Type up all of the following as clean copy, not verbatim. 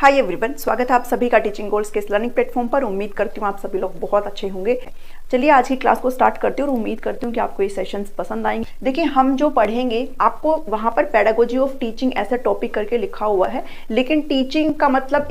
Hi everyone, स्वागत है आप सभी का टीचिंग गोल्स के इस लर्निंग प्लेटफॉर्म पर। उम्मीद करती हूँ आप सभी लोग बहुत अच्छे होंगे। चलिए आज की क्लास को स्टार्ट करती हूँ और उम्मीद करती हूँ कि आपको ये सेशंस पसंद आएंगे। देखिए हम जो पढ़ेंगे, आपको वहाँ पर पेडागोजी ऑफ टीचिंग ऐसा टॉपिक करके लिखा हुआ है, लेकिन टीचिंग का मतलब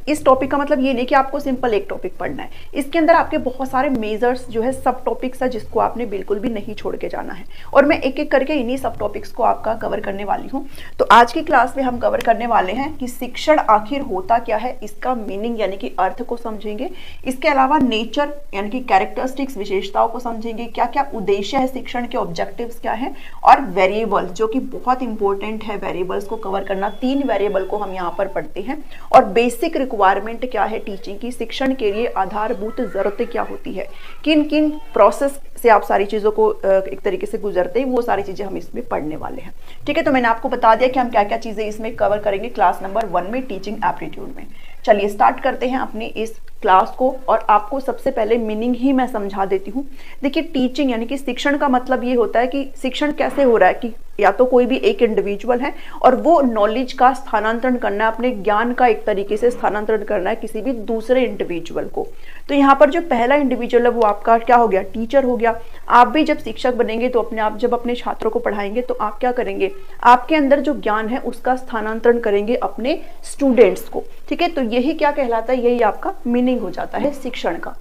इस टॉपिक का मतलब ये नहीं कि आपको सिंपल एक टॉपिक पढ़ना है। इसके अंदर आपके बहुत सारे मेजर्स जो है सब टॉपिक्स है, जिसको आपने बिल्कुल भी नहीं छोड़ के जाना है, और मैं एक एक करके इन्हीं सब टॉपिक्स को आपका कवर करने वाली हूँ। तो आज की क्लास में हम कवर करने वाले हैं कि शिक्षण आखिर होता क्या है, इसका मीनिंग यानी कि अर्थ को समझेंगे। इसके अलावा नेचर यानी कि कैरेक्टरिस्टिक्स, विशेषताओं को समझेंगे, क्या क्या उद्देश्य है शिक्षण के, ऑब्जेक्टिव्स क्या है, और वेरिएबल जो कि बहुत इंपॉर्टेंट है, वेरिएबल्स को कवर करना। 3 वेरिएबल को हम यहाँ पर पढ़ते हैं। और बेसिक रिक्वायरमेंट क्या है टीचिंग की, शिक्षण के लिए आधारभूत जरूरतें क्या होती है, किन किन प्रोसेस से आप सारी चीज़ों को एक तरीके से गुजरते हैं, वो सारी चीज़ें हम इसमें पढ़ने वाले हैं। ठीक है, तो मैंने आपको बता दिया कि हम क्या क्या चीज़ें इसमें कवर करेंगे क्लास नंबर 1 में, टीचिंग एप्टीट्यूड में। चलिए स्टार्ट करते हैं अपनी इस क्लास को, और आपको सबसे पहले मीनिंग ही मैं समझा देती हूँ। देखिए टीचिंग यानी कि शिक्षण का मतलब ये होता है कि शिक्षण कैसे हो रहा है कि या तो कोई भी एक इंडिविजुअल है और वो नॉलेज का स्थानांतरण करना है, अपने ज्ञान का एक तरीके से स्थानांतरण करना है किसी भी दूसरे इंडिविजुअल को। तो यहाँ पर जो पहला इंडिविजुअल है वो आपका क्या हो गया, टीचर हो गया। आप भी जब शिक्षक बनेंगे तो जब अपने छात्रों को पढ़ाएंगे तो आप क्या करेंगे, आपके अंदर जो ज्ञान है उसका स्थानांतरण करेंगे अपने स्टूडेंट्स को। ठीक है, तो यही क्या कहलाता है, यही आपका मीनिंग हो जाता है शिक्षण का।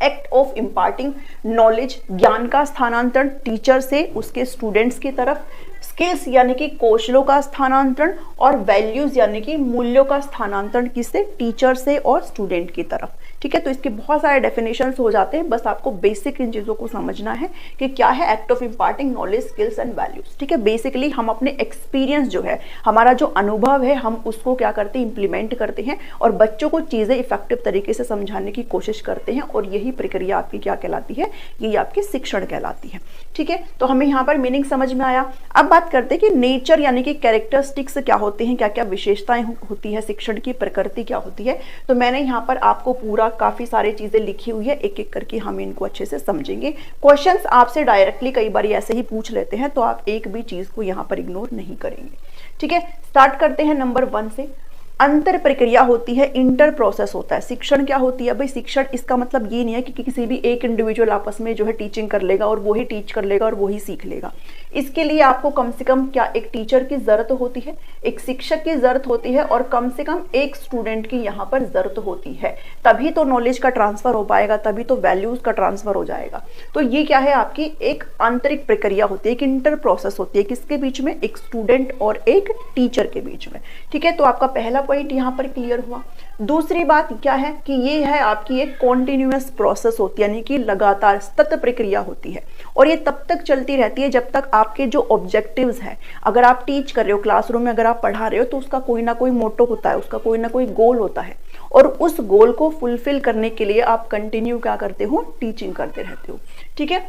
एक्ट ऑफ इम्पार्टिंग नॉलेज, ज्ञान का स्थानांतरण टीचर से उसके स्टूडेंट्स की तरफ, स्किल्स यानी कि कौशलों का स्थानांतरण, और वैल्यूज यानी कि मूल्यों का स्थानांतरण किससे, टीचर से और स्टूडेंट की तरफ। ठीक है, तो इसके बहुत सारे डेफिनेशंस हो जाते हैं, बस आपको बेसिक इन चीज़ों को समझना है कि क्या है act of imparting knowledge, skills and values. ठीक है, बेसिकली हम अपने एक्सपीरियंस जो है, हमारा जो अनुभव है, हम उसको क्या करते हैं, इंप्लीमेंट करते हैं और बच्चों को चीज़ें इफेक्टिव तरीके से समझाने की कोशिश करते हैं, और यही प्रक्रिया आपकी क्या कहलाती है, ये आपकी शिक्षण कहलाती है। ठीक है, तो हमें यहाँ पर मीनिंग समझ में आया। अब बात करते हैं कि नेचर यानी कि कैरेक्टरिस्टिक्स क्या होते हैं, क्या क्या विशेषताएं होती है, शिक्षण की प्रकृति क्या होती है। तो मैंने यहाँ पर आपको पूरा काफी सारी चीजें लिखी हुई है, एक एक करके हम इनको अच्छे से समझेंगे। क्वेश्चंस आपसे डायरेक्टली कई बार ऐसे ही पूछ लेते हैं, तो आप एक भी चीज को यहाँ पर इग्नोर नहीं करेंगे। ठीक है, स्टार्ट करते हैं नंबर 1 से। अंतर प्रक्रिया होती है, इंटर प्रोसेस होता है। शिक्षण क्या होती है भाई, शिक्षण इसका मतलब ये नहीं है कि किसी भी एक इंडिविजुअल आपस में जो है टीचिंग कर लेगा और वो ही टीच कर लेगा और वो ही सीख लेगा। इसके लिए आपको कम से कम क्या, एक टीचर की जरूरत होती है, एक शिक्षक की जरूरत होती है, और कम से कम एक स्टूडेंट की यहाँ पर जरूरत होती है। तभी तो नॉलेज का ट्रांसफर हो पाएगा, तभी तो वैल्यूज का ट्रांसफर हो जाएगा। तो ये क्या है, आपकी एक आंतरिक प्रक्रिया होती है, एक इंटर प्रोसेस होती है, किसके बीच में, एक स्टूडेंट और एक टीचर के बीच में। ठीक है, तो आपका पहला पॉइंट यहाँ पर क्लियर हुआ। दूसरी बात क्या है कि ये है आपकी एक कॉन्टिन्यूअस प्रोसेस होती है, यानी कि लगातार सतत प्रक्रिया होती है, और ये तब तक चलती रहती है जब तक आपके जो ऑब्जेक्टिव्स हैं, अगर आप टीच कर रहे हो क्लासरूम में, अगर आप पढ़ा रहे हो, तो उसका कोई ना कोई मोटो होता है, उसका कोई ना कोई गोल होता है, और उस गोल को फुलफिल करने के लिए आप कंटिन्यू क्या करते हो, टीचिंग करते रहते हो। ठीक है,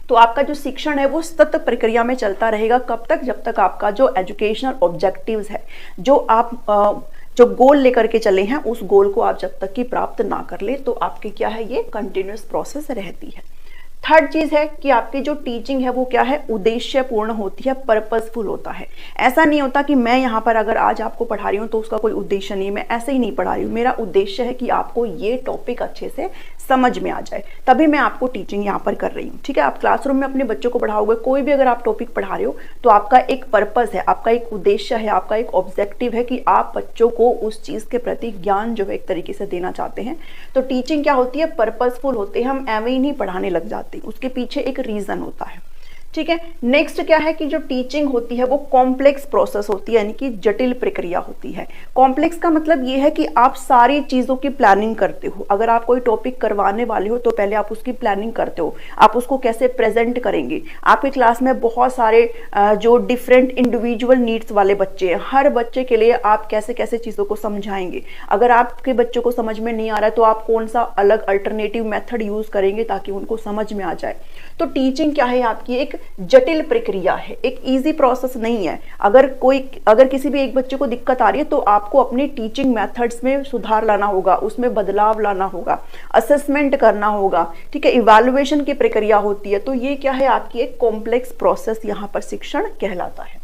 तो आपका जो शिक्षण है वो सतत प्रक्रिया में चलता रहेगा। कब तक, जब तक आपका जो एजुकेशनल ऑब्जेक्टिव्स है, जो आप जो गोल लेकर के चले हैं, उस गोल को आप जब तक कि प्राप्त ना कर ले, तो आपकी क्या है, ये कंटिन्यूअस प्रोसेस रहती है। थर्ड चीज है कि आपकी जो टीचिंग है वो क्या है, उद्देश्यपूर्ण होती है, पर्पसफुल होता है। ऐसा नहीं होता कि मैं यहाँ पर अगर आज आपको पढ़ा रही हूँ तो उसका कोई उद्देश्य नहीं, मैं ऐसे ही नहीं पढ़ा रही हूँ। मेरा उद्देश्य है कि आपको ये टॉपिक अच्छे से समझ में आ जाए, तभी मैं आपको टीचिंग यहाँ पर कर रही हूँ। ठीक है, आप क्लासरूम में अपने बच्चों को पढ़ाओगे, कोई भी अगर आप टॉपिक पढ़ा रहे हो, तो आपका एक पर्पस है, आपका एक उद्देश्य है, आपका एक ऑब्जेक्टिव है कि आप बच्चों को उस चीज के प्रति ज्ञान जो है एक तरीके से देना चाहते हैं। तो टीचिंग क्या होती है, पर्पसफुल होती है, हम एवं ही नहीं पढ़ाने लग जाते, उसके पीछे एक रीजन होता है। ठीक है, नेक्स्ट क्या है कि जो टीचिंग होती है वो कॉम्प्लेक्स प्रोसेस होती है, यानी कि जटिल प्रक्रिया होती है। कॉम्प्लेक्स का मतलब ये है कि आप सारी चीजों की प्लानिंग करते हो। अगर आप कोई टॉपिक करवाने वाले हो तो पहले आप उसकी प्लानिंग करते हो, आप उसको कैसे प्रेजेंट करेंगे। आपकी क्लास में बहुत सारे जो डिफरेंट इंडिविजुअल नीड्स वाले बच्चे हैं, हर बच्चे के लिए आप कैसे कैसे चीजों को समझाएंगे। अगर आपके बच्चों को समझ में नहीं आ रहा है तो आप कौन सा अलग अल्टरनेटिव मेथड यूज करेंगे ताकि उनको समझ में आ जाए। तो टीचिंग क्या है, आपकी एक जटिल प्रक्रिया है, एक इजी प्रोसेस नहीं है। अगर किसी भी एक बच्चे को दिक्कत आ रही है तो आपको अपनी टीचिंग मेथड्स में सुधार लाना होगा, उसमें बदलाव लाना होगा, असेसमेंट करना होगा। ठीक है, इवैल्यूएशन की प्रक्रिया होती है। तो ये क्या है, आपकी एक कॉम्प्लेक्स प्रोसेस यहाँ पर शिक्षण कहलाता है।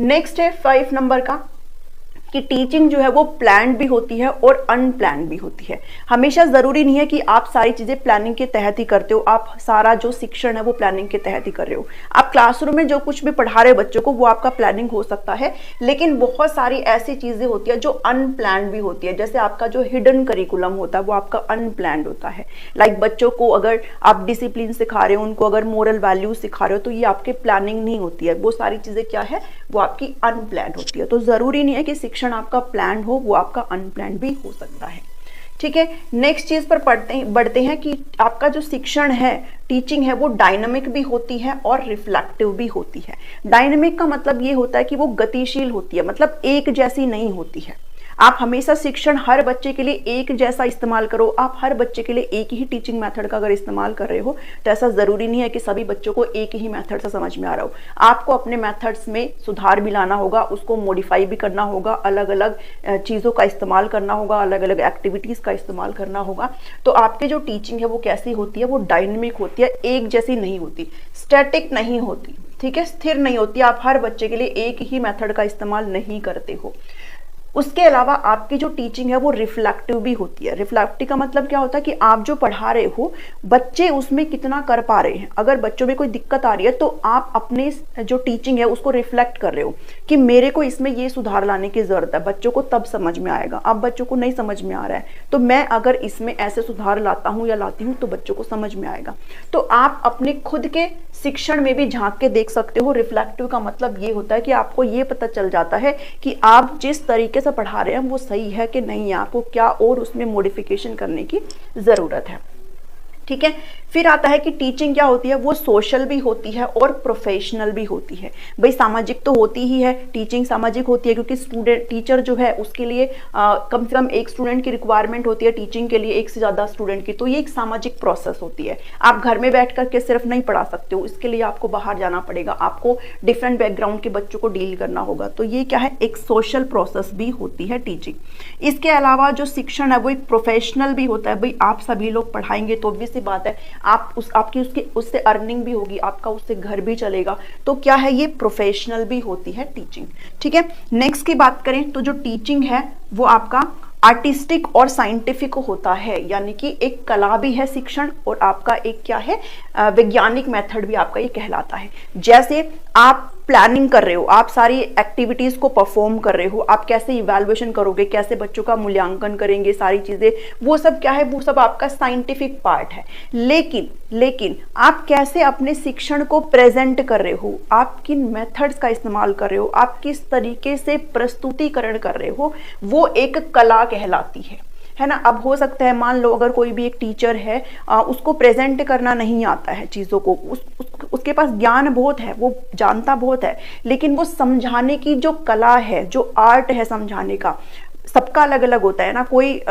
नेक्स्ट है 5 नंबर का कि टीचिंग जो है वो प्लान्ड भी होती है और अनप्लान्ड भी होती है। हमेशा जरूरी नहीं है कि आप सारी चीजें प्लानिंग के तहत ही करते हो, आप सारा जो शिक्षण है वो प्लानिंग के तहत ही कर रहे हो। आप क्लासरूम में जो कुछ भी पढ़ा रहे हो बच्चों को वो आपका प्लानिंग हो सकता है, लेकिन बहुत सारी ऐसी चीजें होती है जो अनप्लान्ड भी होती है। जैसे आपका जो हिडन करिकुलम होता है वो आपका अनप्लान्ड होता है। लाइक बच्चों को अगर आप डिसिप्लिन सिखा रहे हो, उनको अगर मोरल वैल्यूज सिखा रहे हो, तो ये आपके प्लानिंग नहीं होती है। वो सारी चीजें क्या है, वो आपकी अनप्लान्ड होती है। तो जरूरी नहीं है कि शिक्षण आपका प्लान हो, वो आपका अनप्लान्ड भी हो सकता है। ठीक है, नेक्स्ट चीज पर बढ़ते हैं कि आपका जो शिक्षण है, टीचिंग है, वो डायनामिक भी होती है और रिफ्लेक्टिव भी होती है। डायनामिक का मतलब ये होता है कि वो गतिशील होती है, मतलब एक जैसी नहीं होती है। आप हमेशा शिक्षण हर बच्चे के लिए एक जैसा इस्तेमाल करो, आप हर बच्चे के लिए एक ही टीचिंग मेथड का अगर इस्तेमाल कर रहे हो तो ऐसा जरूरी नहीं है कि सभी बच्चों को एक ही मेथड से समझ में आ रहा हो। आपको अपने मेथड्स में सुधार भी लाना होगा, उसको मॉडिफाई भी करना होगा, अलग अलग चीज़ों का इस्तेमाल करना होगा, अलग अलग एक्टिविटीज़ का इस्तेमाल करना होगा। तो आपकी जो टीचिंग है वो कैसी होती है, वो डायनेमिक होती है, एक जैसी नहीं होती, स्टैटिक नहीं होती। ठीक है, स्थिर नहीं होती। आप हर बच्चे के लिए एक ही मेथड का इस्तेमाल नहीं करते हो। उसके अलावा आपकी जो टीचिंग है वो रिफ्लेक्टिव भी होती है। रिफ्लेक्टिव का मतलब क्या होता है कि आप जो पढ़ा रहे हो बच्चे उसमें कितना कर पा रहे हैं। अगर बच्चों में कोई दिक्कत आ रही है तो आप अपने जो टीचिंग है उसको रिफ्लेक्ट कर रहे हो कि मेरे को इसमें ये सुधार लाने की जरूरत है। बच्चों को तब समझ में आएगा। अब बच्चों को नहीं समझ में आ रहा है तो मैं अगर इसमें ऐसे सुधार लाता हूँ या लाती हूँ तो बच्चों को समझ में आएगा। तो आप अपने खुद के शिक्षण में भी झांक के देख सकते हो। रिफ्लेक्टिव का मतलब ये होता है कि आपको ये पता चल जाता है कि आप जिस तरीके से पढ़ा रहे हैं वो सही है कि नहीं है, आपको क्या और उसमें मॉडिफिकेशन करने की जरूरत है। ठीक है, फिर आता है कि टीचिंग क्या होती है, वो सोशल भी होती है और प्रोफेशनल भी होती है। भाई सामाजिक तो होती ही है, टीचिंग सामाजिक होती है क्योंकि स्टूडेंट टीचर जो है उसके लिए कम से कम एक स्टूडेंट की रिक्वायरमेंट होती है, टीचिंग के लिए एक से ज़्यादा स्टूडेंट की। तो ये एक सामाजिक प्रोसेस होती है। आप घर में बैठ करके सिर्फ नहीं पढ़ा सकते हो, इसके लिए आपको बाहर जाना पड़ेगा, आपको डिफरेंट बैकग्राउंड के बच्चों को डील करना होगा। तो ये क्या है, एक सोशल प्रोसेस भी होती है टीचिंग। इसके अलावा जो शिक्षण है वो एक प्रोफेशनल भी होता है। भाई आप सभी लोग पढ़ाएंगे तो ऑब्वियस सी बात है आपकी उससे अर्निंग भी होगी, आपका उससे घर भी चलेगा। तो क्या है, ये प्रोफेशनल भी होती है टीचिंग। ठीक है, नेक्स्ट की बात करें तो जो टीचिंग है वो आपका आर्टिस्टिक और साइंटिफिक होता है, यानी कि एक कला भी है शिक्षण और आपका एक क्या है, वैज्ञानिक मेथड भी आपका ये कहलाता है। जैसे आप प्लानिंग कर रहे हो, आप सारी एक्टिविटीज को परफॉर्म कर रहे हो, आप कैसे इवैल्यूएशन करोगे, कैसे बच्चों का मूल्यांकन करेंगे, सारी चीजें वो सब क्या है, वो सब आपका साइंटिफिक पार्ट है। लेकिन आप कैसे अपने शिक्षण को प्रेजेंट कर रहे हो, आप किन मेथड्स का इस्तेमाल कर रहे हो, आप किस तरीके से प्रस्तुतिकरण कर रहे हो, वो एक कला कहलाती है ना। अब हो सकता है मान लो अगर कोई भी एक टीचर है उसको प्रेजेंट करना नहीं आता है चीज़ों को, उसके पास ज्ञान बहुत है, वो जानता बहुत है, लेकिन वो समझाने की जो कला है, जो आर्ट है समझाने का, सबका अलग अलग होता है ना। कोई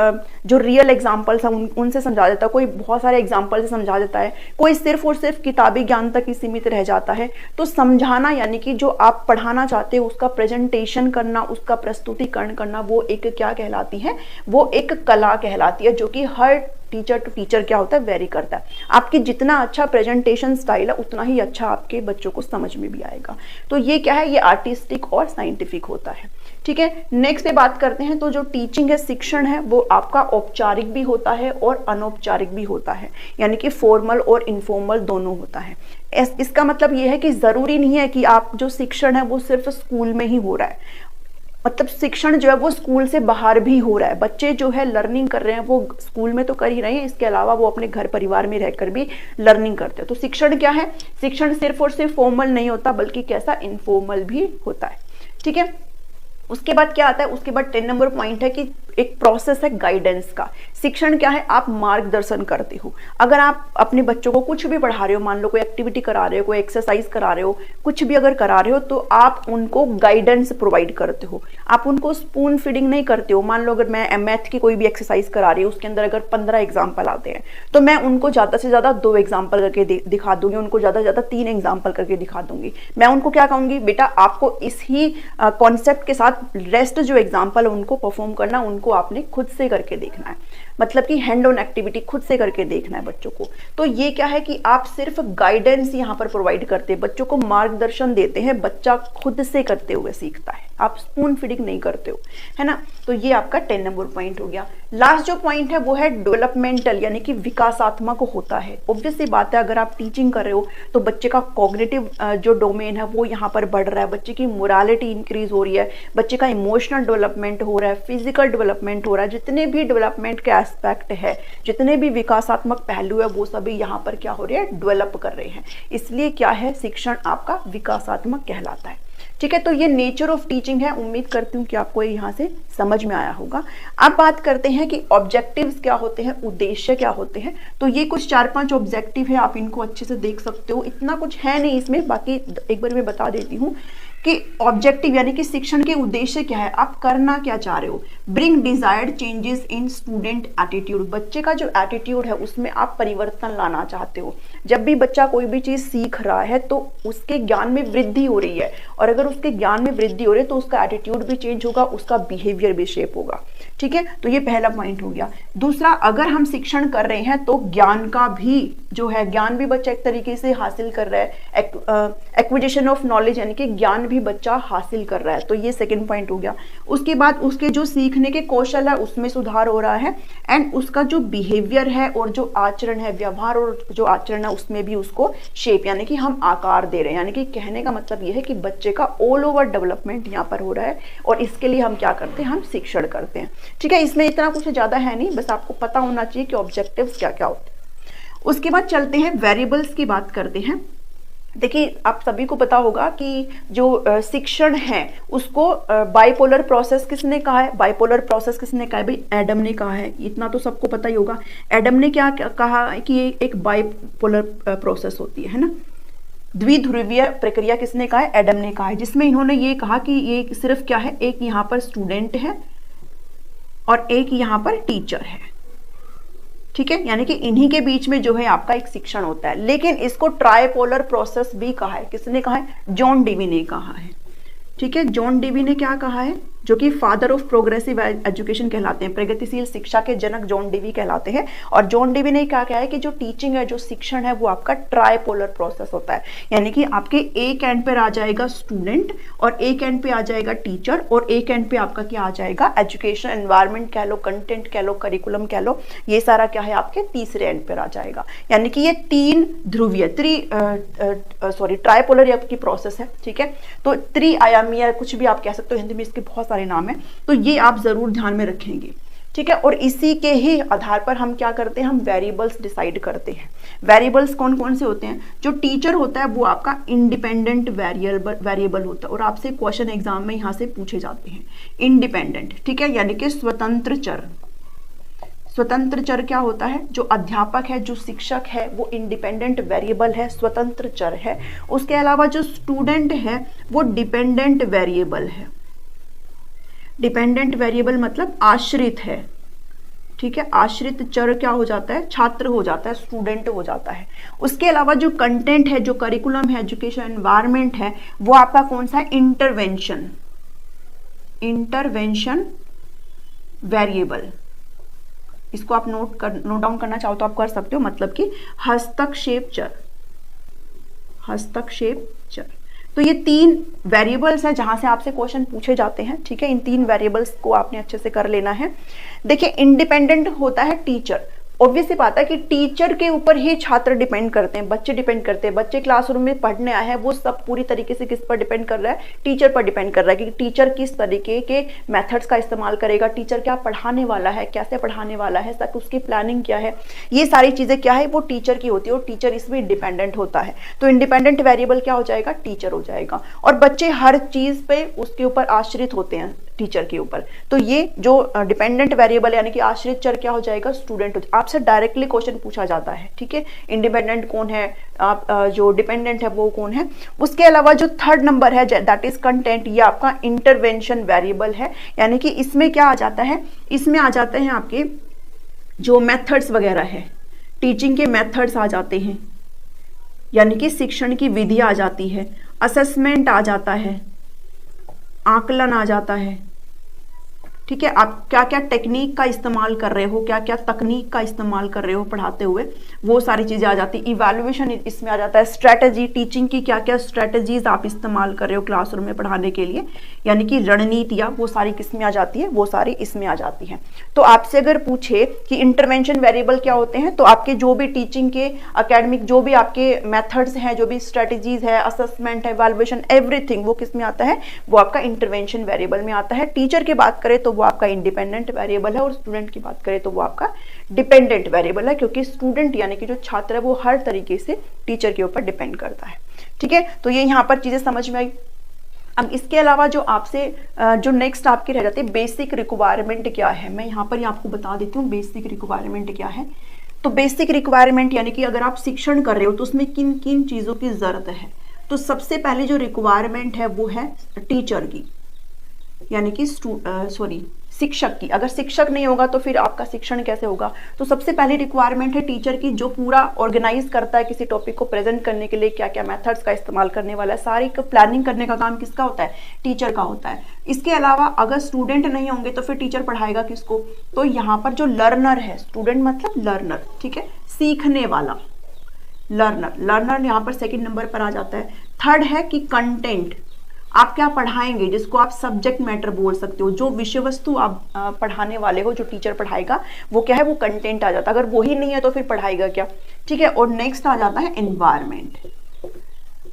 जो रियल एग्जाम्पल्स हैं उनसे समझा देता है, कोई बहुत सारे एग्जाम्पल से समझा देता है, कोई सिर्फ और सिर्फ किताबी ज्ञान तक ही सीमित रह जाता है। तो समझाना यानी कि जो आप पढ़ाना चाहते हो उसका प्रेजेंटेशन करना, उसका प्रस्तुतिकरण करना, वो एक क्या कहलाती है, वो एक कला कहलाती है, जो कि हर टीचर टू टीचर क्या होता है, वेरी करता है। आपकी जितना अच्छा प्रेजेंटेशन स्टाइल है उतना ही अच्छा आपके बच्चों को समझ में भी आएगा। तो ये क्या है, ये आर्टिस्टिक और साइंटिफिक होता है। ठीक है, नेक्स्ट पे बात करते हैं। तो जो टीचिंग है, शिक्षण है, वो आपका औपचारिक भी होता है और अनौपचारिक भी होता है, यानी कि फॉर्मल और इनफॉर्मल दोनों होता है। इसका मतलब ये है कि जरूरी नहीं है कि आप जो शिक्षण है वो सिर्फ स्कूल में ही हो रहा है, मतलब शिक्षण जो है वो स्कूल से बाहर भी हो रहा है। बच्चे जो है लर्निंग कर रहे हैं वो स्कूल में तो कर ही रहे हैं, इसके अलावा वो अपने घर परिवार में रहकर भी लर्निंग करते हैं। तो शिक्षण क्या है, शिक्षण सिर्फ और सिर्फ फॉर्मल नहीं होता बल्कि कैसा, इनफॉर्मल भी होता है। ठीक है, उसके बाद क्या आता है, उसके बाद 10 नंबर पॉइंट है कि एक प्रोसेस है गाइडेंस का। शिक्षण क्या है, आप मार्गदर्शन करते हो। अगर आप अपने बच्चों को कुछ भी पढ़ा रहे हो, मान लो कोई एक्टिविटी करा रहे हो, कोई एक्सरसाइज करा रहे हो, कुछ भी अगर करा रहे हो तो आप उनको गाइडेंस प्रोवाइड करते हो। आप उनको स्पून फीडिंग नहीं करते हो। मान लो अगर मैं मैथ की कोई भी एक्सरसाइज करा रही हूँ, उसके अंदर अगर 15 एग्जाम्पल आते हैं तो मैं उनको ज्यादा से ज्यादा 2 एग्जाम्पल करके दिखा दूंगी, उनको ज्यादा से ज्यादा 3 एग्जाम्पल करके दिखा दूंगी। मैं उनको क्या कहूंगी, बेटा आपको इस ही कॉन्सेप्ट के साथ रेस्ट जो एग्जाम्पल है उनको परफॉर्म करना, उनको आपने खुद से करके देखना है, मतलब कि हैंड ऑन एक्टिविटी खुद से करके देखना है बच्चों को। तो ये क्या है कि आप सिर्फ गाइडेंस यहाँ पर प्रोवाइड करते हैं, बच्चों को मार्गदर्शन देते हैं, बच्चा खुद से करते हुए सीखता है। आप स्पून फीडिंग नहीं करते हो, है ना। तो ये आपका 10 नंबर पॉइंट हो गया। लास्ट जो पॉइंट है वो है डेवलपमेंटल, यानी कि विकासात्मक होता है। ऑब्वियस सी बात है, अगर आप टीचिंग कर रहे हो तो बच्चे का कॉग्निटिव जो डोमेन है वो यहाँ पर बढ़ रहा है, बच्चे की मोरालिटी इंक्रीज हो रही है, बच्चे का इमोशनल डेवलपमेंट हो रहा है, फिजिकल डेवलपमेंट हो रहा है, जितने भी डेवलपमेंट के एस्पेक्ट है, जितने भी विकासात्मक पहलू है वो सभी यहाँ पर क्या हो रहे हैं, डेवलप कर रहे हैं। इसलिए क्या है, शिक्षण आपका विकासात्मक कहलाता है। ठीक है, तो ये नेचर ऑफ टीचिंग है। उम्मीद करती हूँ कि आपको यहाँ से समझ में आया होगा। अब बात करते हैं कि ऑब्जेक्टिव्स क्या होते हैं, उद्देश्य क्या होते हैं। तो ये कुछ 4-5 ऑब्जेक्टिव है, आप इनको अच्छे से देख सकते हो। इतना कुछ है नहीं इसमें, बाकी एक बार मैं बता देती हूँ कि ऑब्जेक्टिव यानी कि शिक्षण के उद्देश्य क्या है, आप करना क्या चाह रहे हो। Bring desired changes in student attitude, बच्चे का जो एटीट्यूड है उसमें आप परिवर्तन लाना चाहते हो। जब भी बच्चा कोई भी चीज सीख रहा है तो उसके ज्ञान में वृद्धि हो रही है, और अगर उसके ज्ञान में वृद्धि हो रही है तो उसका एटीट्यूड भी चेंज होगा, उसका बिहेवियर भी शेप होगा। ठीक है, तो ये पहला पॉइंट हो गया। दूसरा, अगर हम शिक्षण कर रहे हैं तो ज्ञान का भी जो है, ज्ञान भी बच्चा एक तरीके से हासिल कर रहा है, एक्विजिशन ऑफ नॉलेज यानी कि ज्ञान भी बच्चा हासिल कर रहा है। तो ये सेकंड पॉइंट हो गया। उसके बाद उसके जो सीखने के कौशल है उसमें सुधार हो रहा है, एंड उसका जो बिहेवियर है और जो आचरण है, व्यवहार और जो आचरण है उसमें भी उसको शेप यानी कि हम आकार दे रहे हैं। यानी कि कहने का मतलब ये है कि बच्चे का ऑल ओवर डेवलपमेंट यहाँ पर हो रहा है, और इसके लिए हम क्या करते हैं, हम शिक्षण करते हैं। ठीक है, इसमें इतना कुछ ज्यादा है नहीं, बस आपको पता होना चाहिए कि ऑब्जेक्टिव्स क्या क्या होते हैं। उसके बाद चलते हैं वेरिएबल्स की बात करते हैं। देखिए, आप सभी को पता होगा कि जो शिक्षण है उसको बाइपोलर प्रोसेस किसने कहा है, बाइपोलर प्रोसेस किसने कहा है, भाई एडम ने कहा है। इतना तो सबको पता ही होगा। एडम ने क्या कहा कि ये एक बाइपोलर प्रोसेस होती है ना। द्विध्रुवीय प्रक्रिया किसने कहा है, एडम ने कहा है, जिसमें इन्होंने ये कहा कि ये सिर्फ क्या है, एक यहाँ पर स्टूडेंट है और एक यहाँ पर टीचर है। ठीक है, यानी कि इन्हीं के बीच में जो है आपका एक शिक्षण होता है। लेकिन इसको ट्राइपोलर प्रोसेस भी कहा है। किसने कहा है, जॉन डेवी ने कहा है। ठीक है, जॉन डेवी ने क्या कहा है, जो कि फादर ऑफ प्रोग्रेसिव एजुकेशन कहलाते हैं, प्रगतिशील शिक्षा के जनक जॉन डेवी कहलाते हैं। और जॉन डेवी ने क्या कहा है कि जो टीचिंग है, जो शिक्षण है, वो आपका ट्राइपोलर प्रोसेस होता है। यानी कि आपके एक एंड पर आ जाएगा स्टूडेंट, और एक एंड पे आ जाएगा टीचर, और एक एंड पे आपका क्या आ जाएगा, एजुकेशन एनवायरमेंट कह लो, कंटेंट कह लो, करिकुलम कह लो, ये सारा क्या है आपके तीसरे एंड पर आ जाएगा। यानी कि ये तीन ध्रुवीय ट्राइपोलर आपकी प्रोसेस है। ठीक है, तो त्रिआयामी या कुछ भी आप कह सकते हो, हिंदी में इसके बहुत सारे नाम है, तो ये आप जरूर ध्यान में रखेंगे। ठीक है, और इसी के ही आधार पर हम क्या करते हैं, हम वेरिएबल्स डिसाइड करते हैं। वेरिएबल्स कौन कौन से होते हैं, जो टीचर होता है वो आपका इंडिपेंडेंट वेरिएबल होता है, और आपसे क्वेश्चन एग्जाम में यहां से पूछे जाते हैं। इंडिपेंडेंट, ठीक है, यानी कि स्वतंत्र चर। स्वतंत्र चर क्या होता है, जो अध्यापक है, जो शिक्षक है, वो इंडिपेंडेंट वेरिएबल है, स्वतंत्र चर है। उसके अलावा जो स्टूडेंट है वो डिपेंडेंट वेरिएबल है। डिपेंडेंट वेरिएबल मतलब आश्रित है। ठीक है, आश्रित चर क्या हो जाता है, छात्र हो जाता है, स्टूडेंट हो जाता है। उसके अलावा जो कंटेंट है, जो करिकुलम है, एजुकेशन एनवायरनमेंट है, वो आपका कौन सा है, इंटरवेंशन वेरिएबल। इसको आप नोट डाउन करना चाहो तो आप कर सकते हो, मतलब कि हस्तक्षेप चर। तो ये तीन वेरिएबल्स हैं जहां से आपसे क्वेश्चन पूछे जाते हैं। ठीक है, इन तीन वेरिएबल्स को आपने अच्छे से कर लेना है। देखिए, इंडिपेंडेंट होता है टीचर। ऑब्वियस सी बात है कि टीचर के ऊपर ही छात्र डिपेंड करते हैं, बच्चे डिपेंड करते हैं। बच्चे क्लासरूम में पढ़ने आए हैं, वो सब पूरी तरीके से किस पर डिपेंड कर रहा है, टीचर पर डिपेंड कर रहा है कि टीचर किस तरीके के मेथड्स का इस्तेमाल करेगा, टीचर क्या पढ़ाने वाला है, कैसे पढ़ाने वाला है, तक उसकी प्लानिंग क्या है, ये सारी चीजें क्या है वो टीचर की होती है, और टीचर इसमें डिपेंडेंट होता है। तो इंडिपेंडेंट वेरिएबल क्या हो जाएगा, टीचर हो जाएगा। और बच्चे हर चीज पे उसके ऊपर आश्रित होते हैं, टीचर के ऊपर। तो ये जो डिपेंडेंट वेरिएबल यानी कि आश्रित चर क्या हो जाएगा, स्टूडेंट। आपसे डायरेक्टली क्वेश्चन पूछा जाता है। ठीक है, इंडिपेंडेंट कौन है, आप जो डिपेंडेंट है वो कौन है। उसके अलावा जो थर्ड नंबर है दैट इज कंटेंट, ये आपका इंटरवेंशन वेरिएबल है। यानी कि इसमें क्या आ जाता है, इसमें आ जाते हैं आपके जो मेथड्स वगैरह है, टीचिंग के मेथड्स आ जाते हैं, यानी कि शिक्षण की विधि आ जाती है, असेसमेंट आ जाता है, आकलन आ जाता है। ठीक है, आप क्या क्या टेक्निक का इस्तेमाल कर रहे हो, क्या क्या तकनीक का इस्तेमाल कर रहे हो पढ़ाते हुए, वो सारी चीज़ें आ जाती है। इवैल्यूएशन इसमें आ जाता है, स्ट्रैटेजी, टीचिंग की क्या क्या स्ट्रैटेजीज आप इस्तेमाल कर रहे हो क्लासरूम में पढ़ाने के लिए, यानी कि रणनीतियाँ, वो सारी किस में आ जाती है, वो सारी इसमें आ जाती हैं। तो आपसे अगर पूछे कि इंटरवेंशन वेरिएबल क्या होते हैं, तो आपके जो भी टीचिंग के अकेडमिक जो भी आपके मेथड्स हैं, जो भी स्ट्रैटेजीज है, असेसमेंट है, इवैल्यूएशन, एवरीथिंग वो किस में आता है, वो आपका इंटरवेंशन वेरिएबल में आता है। टीचर की बात करें तो वो आपका इंडिपेंडेंट वेरिएबल है, और स्टूडेंट की बात करें तो वो आपका डिपेंडेंट वेरिएबल है, क्योंकि स्टूडेंट यानी कि जो छात्र है वो हर तरीके से टीचर के ऊपर डिपेंड करता है। ठीक है, तो ये यहाँ पर चीजें समझ में आई। अब इसके अलावा जो आपसे जो नेक्स्ट आपकी रह जाती है, बेसिक रिक्वायरमेंट क्या है, मैं यहाँ पर आपको बता देती हूँ बेसिक रिक्वायरमेंट क्या है। तो बेसिक रिक्वायरमेंट यानी कि अगर आप शिक्षण कर रहे हो तो उसमें किन किन चीजों की जरूरत है। तो सबसे पहले जो रिक्वायरमेंट है वो है टीचर की, यानी कि शिक्षक की। अगर शिक्षक नहीं होगा तो फिर आपका शिक्षण कैसे होगा। तो सबसे पहली रिक्वायरमेंट है टीचर की, जो पूरा ऑर्गेनाइज करता है किसी टॉपिक को प्रेजेंट करने के लिए क्या क्या मेथड्स का इस्तेमाल करने वाला है। सारी प्लानिंग करने का काम किसका होता है, टीचर का होता है। इसके अलावा अगर स्टूडेंट नहीं होंगे तो फिर टीचर पढ़ाएगा किसको, तो यहाँ पर जो लर्नर है, स्टूडेंट मतलब लर्नर, ठीक है, सीखने वाला, लर्नर यहाँ पर सेकंड नंबर पर आ जाता है। थर्ड है कि कंटेंट, आप क्या पढ़ाएंगे, जिसको आप सब्जेक्ट मैटर बोल सकते हो, जो विषय वस्तु आप पढ़ाने वाले हो, जो टीचर पढ़ाएगा वो क्या है, वो कंटेंट आ जाता है। अगर वही नहीं है तो फिर पढ़ाएगा क्या। ठीक है, और नेक्स्ट आ जाता है एनवायरनमेंट।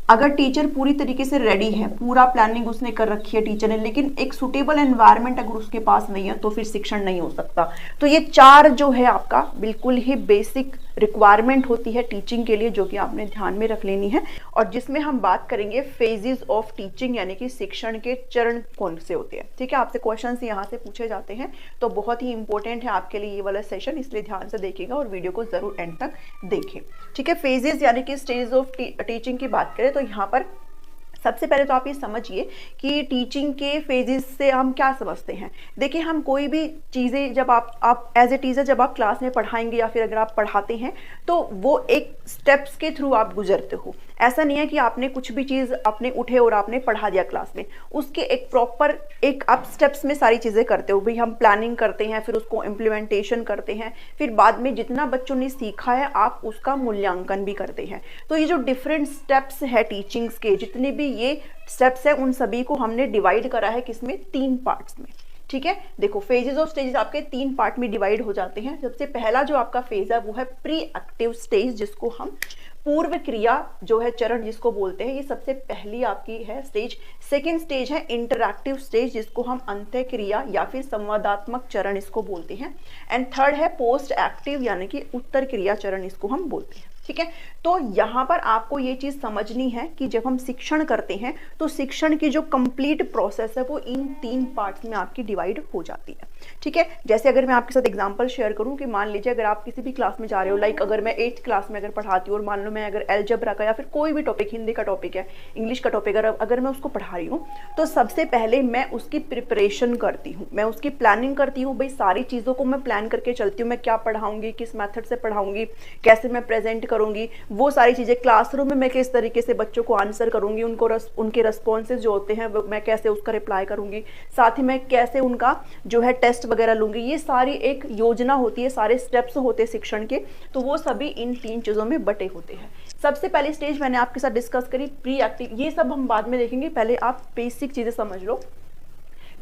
अगर टीचर पूरी तरीके से रेडी है, पूरा प्लानिंग उसने कर रखी है टीचर ने, लेकिन एक सुटेबल एनवायरनमेंट अगर उसके पास नहीं है तो फिर शिक्षण नहीं हो सकता। तो ये चार जो है आपका बिल्कुल ही बेसिक रिक्वायरमेंट होती है टीचिंग के लिए, जो कि आपने ध्यान में रख लेनी है। और जिसमें हम बात करेंगे फेजेस ऑफ टीचिंग, यानी कि शिक्षण के चरण कौन से होते हैं। ठीक है, आपसे क्वेश्चंस यहाँ से पूछे जाते हैं, तो बहुत ही इंपॉर्टेंट है आपके लिए ये वाला सेशन, इसलिए ध्यान से देखिएगा और वीडियो को जरूर एंड तक देखें। ठीक है, फेजेस यानी कि स्टेज ऑफ टीचिंग की बात करें तो यहाँ पर सबसे पहले तो आप ये समझिए कि टीचिंग के फेजेस से हम क्या समझते हैं। देखिए, हम कोई भी चीज़ें जब आप एज ए टीचर जब आप क्लास में पढ़ाएंगे या फिर अगर आप पढ़ाते हैं तो वो एक स्टेप्स के थ्रू आप गुजरते हो। ऐसा नहीं है कि आपने कुछ भी चीज़ अपने उठे और आपने पढ़ा दिया क्लास में, उसके एक प्रॉपर एक आप स्टेप्स में सारी चीज़ें करते हो। भाई हम प्लानिंग करते हैं, फिर उसको इम्प्लीमेंटेशन करते हैं, फिर बाद में जितना बच्चों ने सीखा है आप उसका मूल्यांकन भी करते हैं। तो ये जो डिफरेंट स्टेप्स है टीचिंग्स के, जितने भी ये स्टेप्स है उन सभी को हमने डिवाइड करा है किसमें, 3 पार्ट्स में। ठीक है, देखो फेजेस ऑफ स्टेजेस आपके 3 पार्ट में डिवाइड हो जाते हैं। सबसे पहला जो आपका फेज है वो है प्री एक्टिव स्टेज, जिसको हम पूर्व क्रिया जो है चरण जिसको बोलते हैं, ये सबसे पहली आपकी है स्टेज। सेकेंड स्टेज है इंटरैक्टिव स्टेज, जिसको हम अंत्य क्रिया या फिर संवादात्मक चरण इसको बोलते हैं। एंड थर्ड है पोस्ट एक्टिव यानी कि उत्तर क्रिया चरण इसको हम बोलते हैं। ठीक है, तो यहाँ पर आपको ये चीज समझनी है कि जब हम शिक्षण करते हैं तो शिक्षण की जो कंप्लीट प्रोसेस है वो इन 3 पार्ट्स में आपकी डिवाइड हो जाती है। ठीक है, जैसे अगर मैं आपके साथ एग्जांपल शेयर करूं कि मान लीजिए अगर आप किसी भी क्लास में जा रहे हो, लाइक अगर मैं 8th क्लास में अगर पढ़ाती हूँ और मान लो मैं अगर अलजेब्रा का या फिर कोई भी टॉपिक, हिंदी का टॉपिक है, इंग्लिश का टॉपिक अगर मैं उसको पढ़ा रही हूँ, तो सबसे पहले मैं उसकी प्रिपरेशन करती हूँ, मैं उसकी प्लानिंग करती हूँ। भाई सारी चीज़ों को मैं प्लान करके चलती हूँ, मैं क्या पढ़ाऊंगी, किस मेथड से पढ़ाऊंगी, कैसे मैं प्रेजेंट करूंगी, वो सारी चीजें क्लासरूम में मैं किस तरीके से बच्चों को आंसर करूंगी, उनके रेस्पॉन्सेज जो होते हैं मैं कैसे उसका रिप्लाई करूंगी, साथ ही मैं कैसे उनका जो है टेस्ट वगैरह लूंगी। ये सारी एक योजना होती है, सारे स्टेप्स होते हैं शिक्षण के, तो वो सभी इन 3 चीजों में बटे होते हैं। सबसे पहली स्टेज मैंने आपके साथ डिस्कस करी प्री एक्टिव, ये सब हम बाद में देखेंगे, पहले आप बेसिक चीजें समझ लो।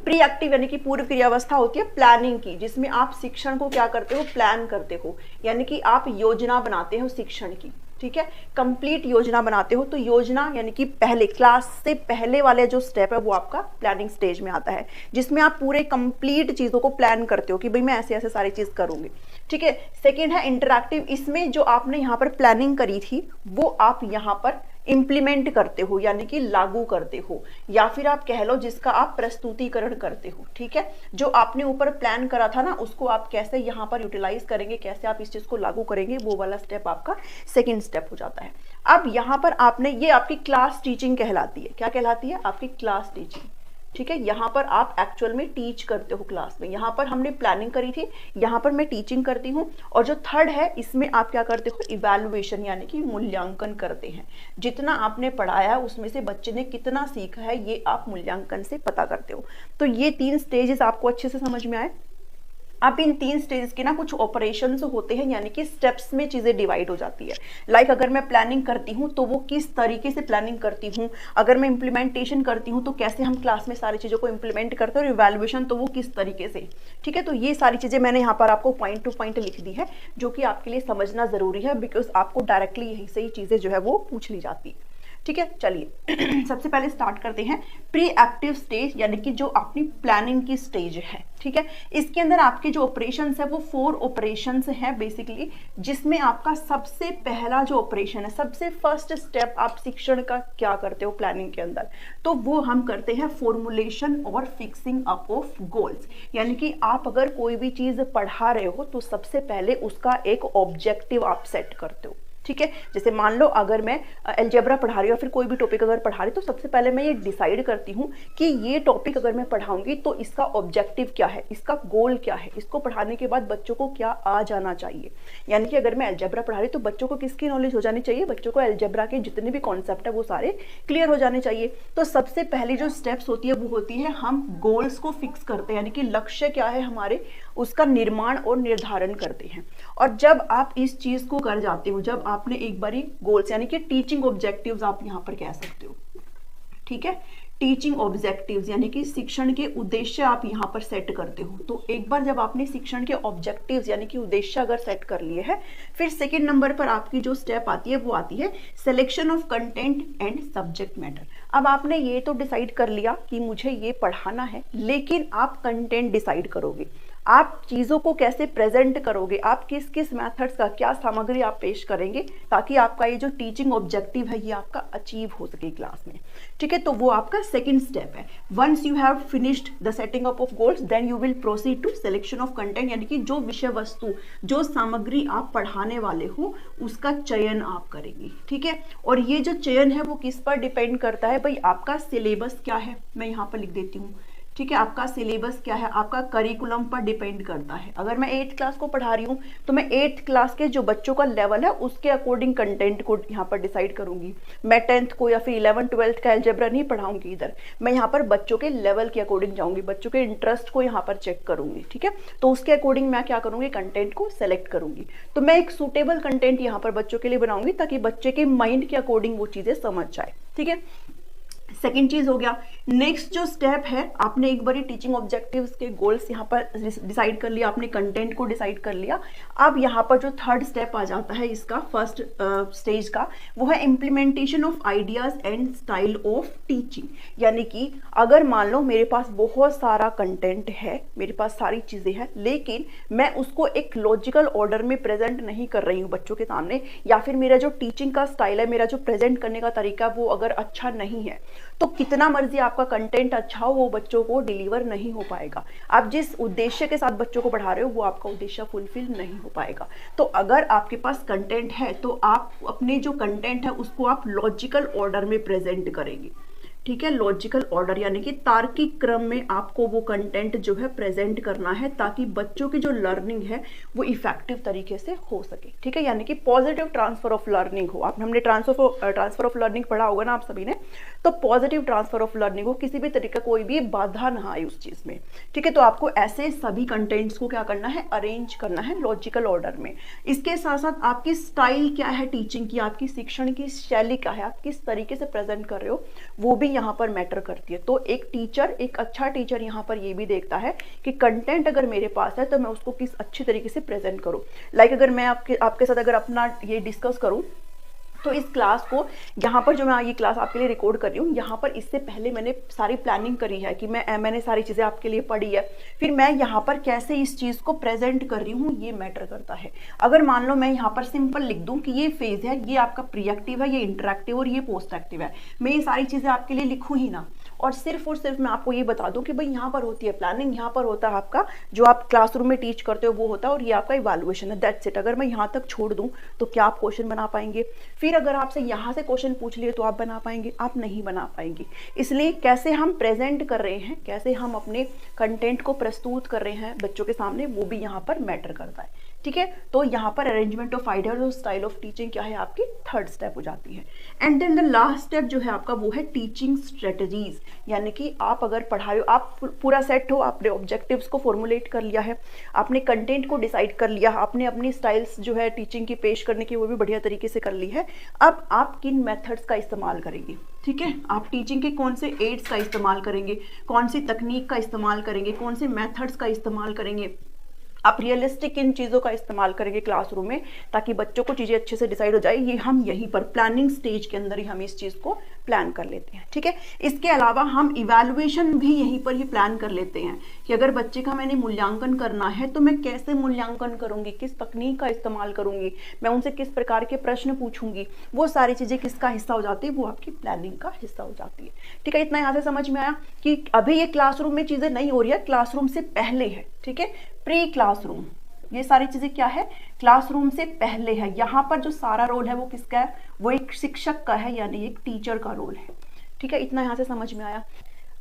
प्री एक्टिव यानी कि पूर्व क्रियावस्था होती है प्लानिंग की, जिसमें आप शिक्षण को क्या करते हो, प्लान करते हो, यानी कि आप योजना बनाते हो शिक्षण की। ठीक है, कंप्लीट योजना बनाते हो। तो योजना यानी कि पहले क्लास से पहले वाले जो स्टेप है वो आपका प्लानिंग स्टेज में आता है, जिसमें आप पूरे कंप्लीट चीजों को प्लान करते हो कि भाई मैं ऐसे ऐसे सारी चीज करूंगी। ठीक है, सेकेंड है इंटरैक्टिव, इसमें जो आपने यहाँ पर प्लानिंग करी थी वो आप यहाँ पर इंप्लीमेंट करते हो, यानी कि लागू करते हो, या फिर आप कह लो जिसका आप प्रस्तुतिकरण करते हो। ठीक है, जो आपने ऊपर प्लान करा था ना, उसको आप कैसे यहाँ पर यूटिलाइज करेंगे, कैसे आप इस चीज को लागू करेंगे, वो वाला स्टेप आपका सेकेंड स्टेप हो जाता है। अब यहाँ पर आपने, ये आपकी क्लास टीचिंग कहलाती है। क्या कहलाती है? आपकी क्लास टीचिंग। ठीक है, यहाँ पर आप एक्चुअल में टीच करते हो क्लास में, यहाँ पर हमने प्लानिंग करी थी, यहाँ पर मैं टीचिंग करती हूँ। और जो थर्ड है इसमें आप क्या करते हो, इवैल्यूएशन यानी कि मूल्यांकन करते हैं। जितना आपने पढ़ाया उसमें से बच्चे ने कितना सीखा है ये आप मूल्यांकन से पता करते हो। तो ये 3 स्टेजेस आपको अच्छे से समझ में आए। अब इन 3 स्टेज के ना कुछ ऑपरेशंस होते हैं, यानी कि स्टेप्स में चीजें डिवाइड हो जाती है। लाइक अगर मैं प्लानिंग करती हूँ तो वो किस तरीके से प्लानिंग करती हूँ, अगर मैं इंप्लीमेंटेशन करती हूँ तो कैसे हम क्लास में सारी चीजों को इंप्लीमेंट करते हैं, और इवैल्यूएशन तो वो किस तरीके से। ठीक है, तो ये सारी चीजें मैंने यहाँ पर आपको पॉइंट टू पॉइंट लिख दी है, जो कि आपके लिए समझना जरूरी है, बिकॉज आपको डायरेक्टली यहीं से ही चीजें जो है वो पूछ ली जाती है। ठीक है, चलिए सबसे पहले स्टार्ट करते हैं प्री एक्टिव स्टेज, यानी कि जो अपनी प्लानिंग की स्टेज है। ठीक है, इसके अंदर आपके जो ऑपरेशंस है वो 4 ऑपरेशंस हैं बेसिकली, जिसमें आपका सबसे पहला जो ऑपरेशन है, सबसे फर्स्ट स्टेप आप शिक्षण का क्या करते हो प्लानिंग के अंदर, तो वो हम करते हैं फॉर्मुलेशन और फिक्सिंग अप ऑफ गोल्स। यानी कि आप अगर कोई भी चीज पढ़ा रहे हो तो सबसे पहले उसका एक ऑब्जेक्टिव आप सेट करते हो। ठीक है, जैसे मान लो अगर मैं अलजेब्रा पढ़ा रही हूँ या फिर कोई भी टॉपिक अगर पढ़ा रही हूँ, तो सबसे पहले मैं ये डिसाइड करती हूँ कि ये टॉपिक अगर मैं पढ़ाऊंगी तो इसका ऑब्जेक्टिव क्या है, इसका गोल क्या है, इसको पढ़ाने के बाद बच्चों को क्या आ जाना चाहिए। यानी कि अगर मैं अलजेब्रा पढ़ा रही तो बच्चों को किसकी नॉलेज हो जानी चाहिए, बच्चों को अलजेब्रा के जितने भी कॉन्सेप्ट है वो सारे क्लियर हो जाने चाहिए। तो सबसे पहली जो स्टेप्स होती है वो होती है हम गोल्स को फिक्स करते हैं, यानी कि लक्ष्य क्या है हमारे, उसका निर्माण और निर्धारण करते हैं। और जब आप इस चीज को कर जाते हो, जब आपने एक बारी गोल्स यानी कि टीचिंग ऑब्जेक्टिव्स आप यहां पर कह सकते हो। ठीक है, टीचिंग ऑब्जेक्टिव्स यानी कि शिक्षण के उद्देश्य आप यहाँ पर सेट करते हो। तो एक बार जब आपने शिक्षण के ऑब्जेक्टिव्स यानी कि उद्देश्य अगर सेट कर लिए हैं, फिर सेकंड नंबर पर आपकी जो स्टेप आती है वो आती है selection of content and subject matter. अब आपने ये तो डिसाइड कर लिया कि मुझे ये पढ़ाना है, लेकिन आप कंटेंट डिसाइड करोगे, आप चीज़ों को कैसे प्रेजेंट करोगे, आप किस किस मेथड्स का क्या सामग्री आप पेश करेंगे, ताकि आपका ये जो टीचिंग ऑब्जेक्टिव है ये आपका अचीव हो सके क्लास में। ठीक है, तो वो आपका सेकंड स्टेप है। Once you have finished the setting up of goals, then you will proceed to selection of content, यानी कि जो विषय वस्तु, जो सामग्री आप पढ़ाने वाले हो उसका चयन आप करेंगे। ठीक है, और ये जो चयन है वो किस पर डिपेंड करता है, भाई आपका सिलेबस क्या है, मैं यहाँ पर लिख देती हूँ। ठीक है, आपका सिलेबस क्या है, आपका करिकुलम पर डिपेंड करता है। अगर मैं 8th क्लास को पढ़ा रही हूँ तो मैं 8th क्लास के जो बच्चों का लेवल है उसके अकॉर्डिंग कंटेंट को यहाँ पर डिसाइड करूंगी। मैं 10th को या फिर 11th 12th का अलजेब्रा नहीं पढ़ाऊंगी इधर, मैं यहाँ पर बच्चों के लेवल के अकॉर्डिंग जाऊंगी, बच्चों के इंटरेस्ट को यहाँ पर चेक करूंगी। ठीक है, तो उसके अकॉर्डिंग मैं क्या करूंगी, कंटेंट को सेलेक्ट करूंगी। तो मैं एक सूटेबल कंटेंट यहाँ पर बच्चों के लिए बनाऊंगी ताकि बच्चे के माइंड के अकॉर्डिंग वो चीजें समझ जाए। ठीक है, सेकेंड चीज हो गया। नेक्स्ट जो स्टेप है, आपने एक बार टीचिंग ऑब्जेक्टिव्स के गोल्स यहाँ पर डिसाइड कर लिया, आपने कंटेंट को डिसाइड कर लिया। अब यहाँ पर जो थर्ड स्टेप आ जाता है इसका फर्स्ट स्टेज का, वो है implementation of ideas and style of teaching. यानी कि अगर मान लो मेरे पास बहुत सारा कंटेंट है, मेरे पास सारी चीजें हैं, लेकिन मैं उसको एक लॉजिकल ऑर्डर में प्रेजेंट नहीं कर रही हूँ बच्चों के सामने, या फिर मेरा जो टीचिंग का स्टाइल है, मेरा जो प्रेजेंट करने का तरीका वो अगर अच्छा नहीं है, तो कितना मर्जी आपका कंटेंट अच्छा हो वो बच्चों को डिलीवर नहीं हो पाएगा। आप जिस उद्देश्य के साथ बच्चों को पढ़ा रहे हो वो आपका उद्देश्य फुलफिल नहीं हो पाएगा। तो अगर आपके पास कंटेंट है तो आप अपने जो कंटेंट है उसको आप लॉजिकल ऑर्डर में प्रेजेंट करेंगे। ठीक है, लॉजिकल ऑर्डर यानी कि तार्किक क्रम में आपको वो कंटेंट जो है प्रेजेंट करना है, ताकि बच्चों की जो लर्निंग है वो इफेक्टिव तरीके से हो सके। ठीक है, यानी कि पॉजिटिव ट्रांसफर ऑफ लर्निंग हो। हमने ट्रांसफर ऑफ लर्निंग पढ़ा होगा ना आप सभी ने, तो पॉजिटिव ट्रांसफर ऑफ लर्निंग हो, किसी भी तरीके कोई भी बाधा ना आए उस चीज में। ठीक है, तो आपको ऐसे सभी कंटेंट्स को क्या करना है, अरेंज करना है लॉजिकल ऑर्डर में। इसके साथ साथ आपकी स्टाइल क्या है टीचिंग की, आपकी शिक्षण की शैली क्या है, आप किस तरीके से प्रेजेंट कर रहे हो, वो भी यहाँ पर मैटर करती है। तो एक टीचर, एक अच्छा टीचर यहाँ पर ये भी देखता है कि कंटेंट अगर मेरे पास है तो मैं उसको किस अच्छी तरीके से प्रेजेंट करूँ। लाइक अगर मैं आपके साथ अगर अपना ये डिस्कस करूँ, तो इस क्लास को यहाँ पर जो मैं ये क्लास आपके लिए रिकॉर्ड कर रही हूँ, यहाँ पर इससे पहले मैंने सारी प्लानिंग करी है कि मैंने सारी चीज़ें आपके लिए पढ़ी है, फिर मैं यहाँ पर कैसे इस चीज़ को प्रेजेंट कर रही हूँ ये मैटर करता है। अगर मान लो मैं यहाँ पर सिंपल लिख दूँ कि ये फेज है, ये आपका प्री एक्टिव है, ये इंटरएक्टिव और ये पोस्ट एक्टिव है, मैं ये सारी चीज़ें आपके लिए लिखूँ ही ना, और सिर्फ मैं आपको ये बता दूं कि भाई यहाँ पर होती है प्लानिंग, यहाँ पर होता है आपका जो आप क्लासरूम में टीच करते हो वो होता है, और ये आपका इवैल्यूएशन है, दैट्स इट। अगर मैं यहाँ तक छोड़ दूं तो क्या आप क्वेश्चन बना पाएंगे? फिर अगर आपसे यहाँ से क्वेश्चन पूछ लिए तो आप बना पाएंगे? आप नहीं बना पाएंगे। इसलिए कैसे हम प्रेजेंट कर रहे हैं, कैसे हम अपने कंटेंट को प्रस्तुत कर रहे हैं बच्चों के सामने, वो भी यहाँ पर मैटर करता है। ठीक है, तो यहाँ पर अरेंजमेंट ऑफ आइडियाज और स्टाइल ऑफ टीचिंग क्या है आपकी थर्ड स्टेप हो जाती है। And then the last step जो है आपका वो है टीचिंग स्ट्रेटजीज, यानी कि आप अगर पढ़ाए, आप पूरा सेट हो, आपने ऑब्जेक्टिव्स को फॉर्मुलेट कर लिया है, आपने कंटेंट को डिसाइड कर लिया, आपने अपनी स्टाइल्स जो है टीचिंग की पेश करने की वो भी बढ़िया तरीके से कर ली है। अब आप किन मेथड्स का इस्तेमाल करेंगे? ठीक है, आप टीचिंग के कौन से एड्स का इस्तेमाल करेंगे, कौन सी तकनीक का इस्तेमाल करेंगे, कौन से मेथड्स का इस्तेमाल करेंगे, आप रियलिस्टिक इन चीज़ों का इस्तेमाल करेंगे क्लासरूम में, ताकि बच्चों को चीज़ें अच्छे से डिसाइड हो जाए। ये हम यहीं पर प्लानिंग स्टेज के अंदर ही हम इस चीज़ को प्लान कर लेते हैं। ठीक है, इसके अलावा हम इवैल्यूएशन भी यहीं पर ही प्लान कर लेते हैं कि अगर बच्चे का मैंने मूल्यांकन करना है तो मैं कैसे मूल्यांकन करूंगी, किस तकनीक का इस्तेमाल करूंगी, मैं उनसे किस प्रकार के प्रश्न पूछूंगी, वो सारी चीज़ें किसका हिस्सा हो जाती है? वो आपकी प्लानिंग का हिस्सा हो जाती है। ठीक है, इतना यहाँ से समझ में आया कि अभी ये क्लासरूम में चीज़ें नहीं हो रही है, क्लासरूम से पहले है। ठीक है, प्री क्लासरूम, ये सारी चीजें क्या है? क्लासरूम से पहले है। यहाँ पर जो सारा रोल है वो किसका है? वो एक शिक्षक का है, यानी एक टीचर का रोल है। ठीक है, इतना यहाँ से समझ में आया।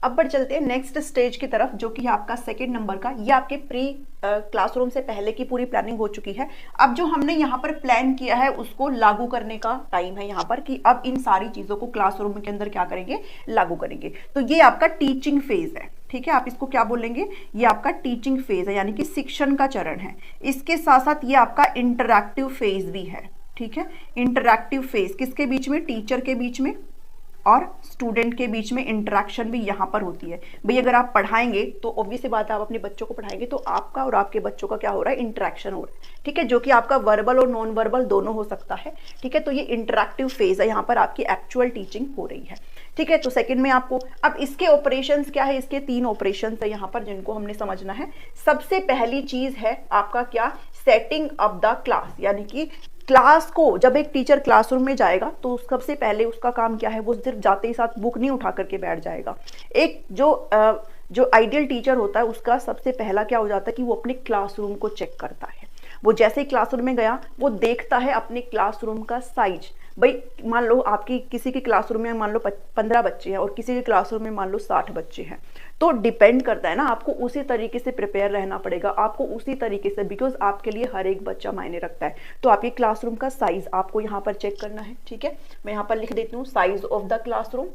अब बढ़ चलते हैं नेक्स्ट स्टेज की तरफ, जो कि है आपका सेकेंड नंबर का। ये आपके प्री क्लासरूम से पहले की पूरी प्लानिंग हो चुकी है। अब जो हमने यहाँ पर प्लान किया है उसको लागू करने का टाइम है यहाँ पर, कि अब इन सारी चीजों को क्लासरूम के अंदर क्या करेंगे? लागू करेंगे। तो ये आपका टीचिंग फेज है। ठीक है, आप इसको क्या बोलेंगे? ये आपका टीचिंग फेज है, यानी कि शिक्षण का चरण है। इसके साथ साथ ये आपका इंटरैक्टिव फेज भी है। ठीक है, इंटरैक्टिव फेज किसके बीच में? टीचर के बीच में और स्टूडेंट के बीच में इंटरेक्शन भी यहाँ पर होती है। भाई अगर आप पढ़ाएंगे तो ऑब्वियस सी बात है, आप अपने बच्चों को पढ़ाएंगे तो आपका और आपके बच्चों का क्या हो रहा है? इंटरेक्शन हो रहा है। ठीक है, जो कि आपका वर्बल और नॉन वर्बल दोनों हो सकता है। ठीक है, तो ये इंटरैक्टिव फेज है, यहाँ पर आपकी एक्चुअल टीचिंग हो रही है। ठीक है, तो सेकंड में आपको अब इसके ऑपरेशंस क्या है? इसके 3 ऑपरेशंस है यहाँ पर जिनको हमने समझना है। सबसे पहली चीज है आपका क्या? सेटिंग अप द क्लास, यानी कि क्लास को जब एक टीचर क्लासरूम में जाएगा तो सबसे पहले उसका काम क्या है? वो सिर्फ जाते ही साथ बुक नहीं उठा करके बैठ जाएगा। एक जो आइडियल टीचर होता है उसका सबसे पहला क्या हो जाता है कि वो अपने क्लासरूम को चेक करता है। वो जैसे ही क्लासरूम में गया वो देखता है अपने क्लासरूम का साइज। भाई मान लो आपकी किसी के क्लासरूम में मान लो 15 बच्चे हैं और किसी के क्लासरूम में मान लो 60 बच्चे हैं, तो डिपेंड करता है ना, आपको उसी तरीके से प्रिपेयर रहना पड़ेगा, आपको उसी तरीके से, बिकॉज आपके लिए हर एक बच्चा मायने रखता है। तो आपके क्लासरूम का साइज आपको यहाँ पर चेक करना है। ठीक है, मैं यहाँ पर लिख देती हूँ साइज ऑफ द क्लासरूम।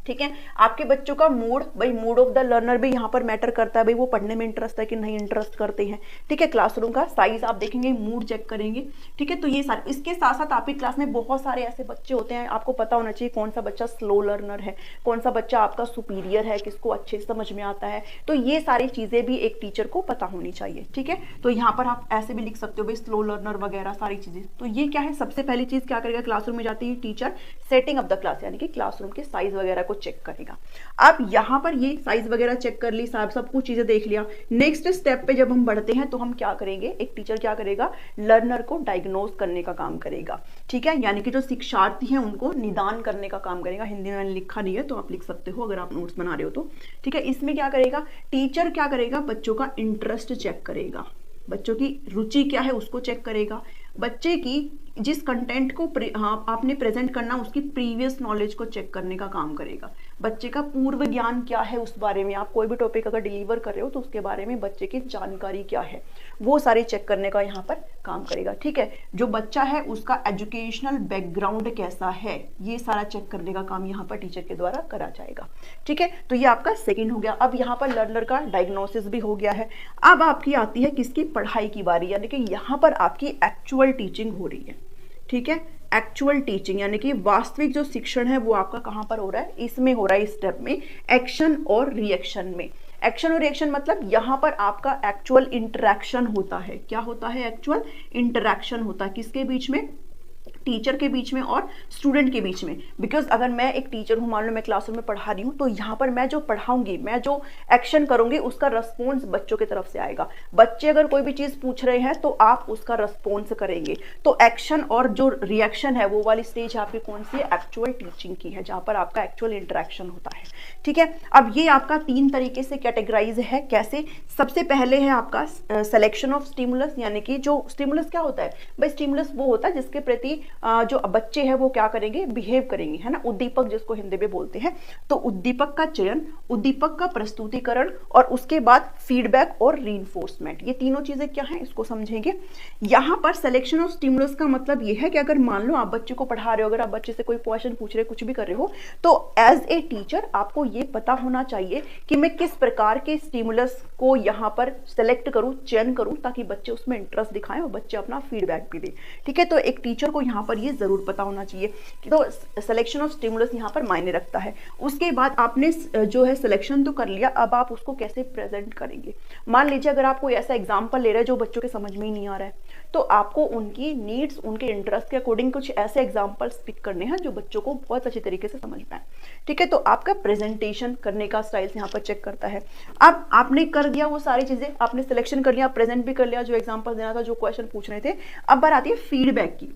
ठीक है, आपके बच्चों का मूड, भाई मूड ऑफ द लर्नर भी यहाँ पर मैटर करता है, भाई वो पढ़ने में इंटरेस्ट है कि नहीं इंटरेस्ट करते हैं। ठीक है, क्लासरूम का साइज आप देखेंगे, मूड चेक करेंगे। ठीक है, तो ये सारे, इसके साथ साथ आपकी क्लास में बहुत सारे ऐसे बच्चे होते हैं, आपको पता होना चाहिए कौन सा बच्चा स्लो लर्नर है, कौन सा बच्चा आपका सुपीरियर है, किसको अच्छे से समझ में आता है। तो ये सारी चीजें भी एक टीचर को पता होनी चाहिए। ठीक है, तो यहाँ पर आप ऐसे भी लिख सकते हो भाई स्लो लर्नर वगैरह सारी चीजें। तो ये क्या है? सबसे पहली चीज क्या करेगा क्लासरूम में जाती है teacher? Setting up the class, यानी कि क्लासरूम के साइज वगैरह को चेक करेगा। अब यहाँ पर ये साइज वगैरह चेक कर ली, सब कुछ चीजें देख लिया। नेक्स्ट स्टेप पे जब हम बढ़ते हैं तो हम क्या करेंगे? एक टीचर क्या करेगा? लर्नर को डायग्नोज करने का काम करेगा। ठीक है, यानी कि जो शिक्षार्थी हैं उनको निदान करने का काम करेगा। हिंदी में मैंने लिखा नहीं है तो आप लिख सकते हो अगर आप नोट्स बना रहे हो तो। ठीक है, इसमें क्या करेगा टीचर? क्या करेगा? बच्चों का इंटरेस्ट चेक करेगा, बच्चों की रुचि क्या है उसको चेक करेगा, बच्चे की जिस कंटेंट को आपने प्रेजेंट करना उसकी प्रीवियस नॉलेज को चेक करने का काम करेगा, बच्चे का पूर्व ज्ञान क्या है उस बारे में, आप कोई भी टॉपिक अगर डिलीवर कर रहे हो तो उसके बारे में बच्चे की जानकारी क्या है वो सारे चेक करने का यहाँ पर काम करेगा। ठीक है, जो बच्चा है उसका एजुकेशनल बैकग्राउंड कैसा है ये सारा चेक करने का काम यहाँ पर टीचर के द्वारा करा जाएगा। ठीक है, तो ये आपका सेकंड हो गया। अब यहाँ पर लर्नर का डायग्नोसिस भी हो गया है। अब आपकी आती है किसकी? पढ़ाई की बारी, यानी कि यहाँ पर आपकी एक्चुअल टीचिंग हो रही है। ठीक है, एक्चुअल टीचिंग यानी कि वास्तविक जो शिक्षण है वो आपका कहाँ पर हो रहा है? इसमें हो रहा है, इस स्टेप में, एक्शन और रिएक्शन में। एक्शन और रिएक्शन मतलब यहाँ पर आपका एक्चुअल इंटरेक्शन होता है। क्या होता है? एक्चुअल इंटरेक्शन होता है किसके बीच में? टीचर के बीच में और स्टूडेंट के बीच में। बिकॉज अगर मैं एक टीचर हूँ, मान लो मैं क्लासरूम में पढ़ा रही हूँ, तो यहाँ पर मैं जो पढ़ाऊंगी, मैं जो एक्शन करूंगी, उसका रिस्पॉन्स बच्चों की तरफ से आएगा। बच्चे अगर कोई भी चीज पूछ रहे हैं तो आप उसका रिस्पॉन्स करेंगे। तो एक्शन और जो रिएक्शन है वो वाली स्टेज आपकी कौन सी है? एक्चुअल टीचिंग की है, जहां पर आपका एक्चुअल इंटरेक्शन होता है। ठीक है, अब ये आपका 3 तरीके से कैटेगराइज है। कैसे? सबसे पहले है आपका सिलेक्शन ऑफ स्टिमुलस, यानी कि जो स्टिमुलस क्या होता है भाई? स्टिमुलस वो होता है जिसके प्रति जो बच्चे हैं वो क्या करेंगे? बिहेव करेंगे, है ना। उद्दीपक जिसको हिंदी में बोलते हैं। तो उद्दीपक का चयन, उद्दीपक का प्रस्तुतिकरण और उसके बाद फीडबैक और रीइंफोर्समेंट, ये तीनों चीजें क्या हैं इसको समझेंगे। यहां पर सिलेक्शन ऑफ स्टिमुलस का मतलब ये है कि अगर मान लो आप बच्चे को पढ़ा रहे हो, अगर आप बच्चे से कोई क्वेश्चन पूछ रहे हो, कुछ भी कर रहे हो, तो एज ए टीचर आपको ये पता होना चाहिए कि मैं किस प्रकार के स्टिमुलस को यहाँ पर सेलेक्ट करूं, चयन करूं, ताकि बच्चे उसमें इंटरेस्ट दिखाएं और बच्चे अपना फीडबैक भी दें। ठीक है, तो एक टीचर को यहाँ पर ये जरूर पता होना चाहिए कि तो सिलेक्शन ऑफ स्टिमुलस यहाँ पर मायने रखता है। उसके बाद आपने जो है सिलेक्शन तो कर लिया, अब आप उसको कैसे प्रेजेंट करेंगे। मान लीजिए अगर आप कोई ऐसा एग्जाम्पल ले रहे हैं जो बच्चों के समझ में ही नहीं आ रहा है, तो आपको उनकी नीड्स, उनके इंटरेस्ट के अकॉर्डिंग कुछ ऐसे एग्जाम्पल्स पिक करने हैं जो बच्चों को बहुत अच्छे तरीके से समझ में आए। ठीक है, तो आपका प्रेजेंटेशन करने का स्टाइल यहाँ पर चेक करता है। अब आपने कर दिया वो सारी चीजें, आपने सिलेक्शन कर लिया, प्रेजेंट भी कर लिया, जो एग्जाम्पल देना था, जो क्वेश्चन पूछ रहे थे। अब बात आती है फीडबैक की।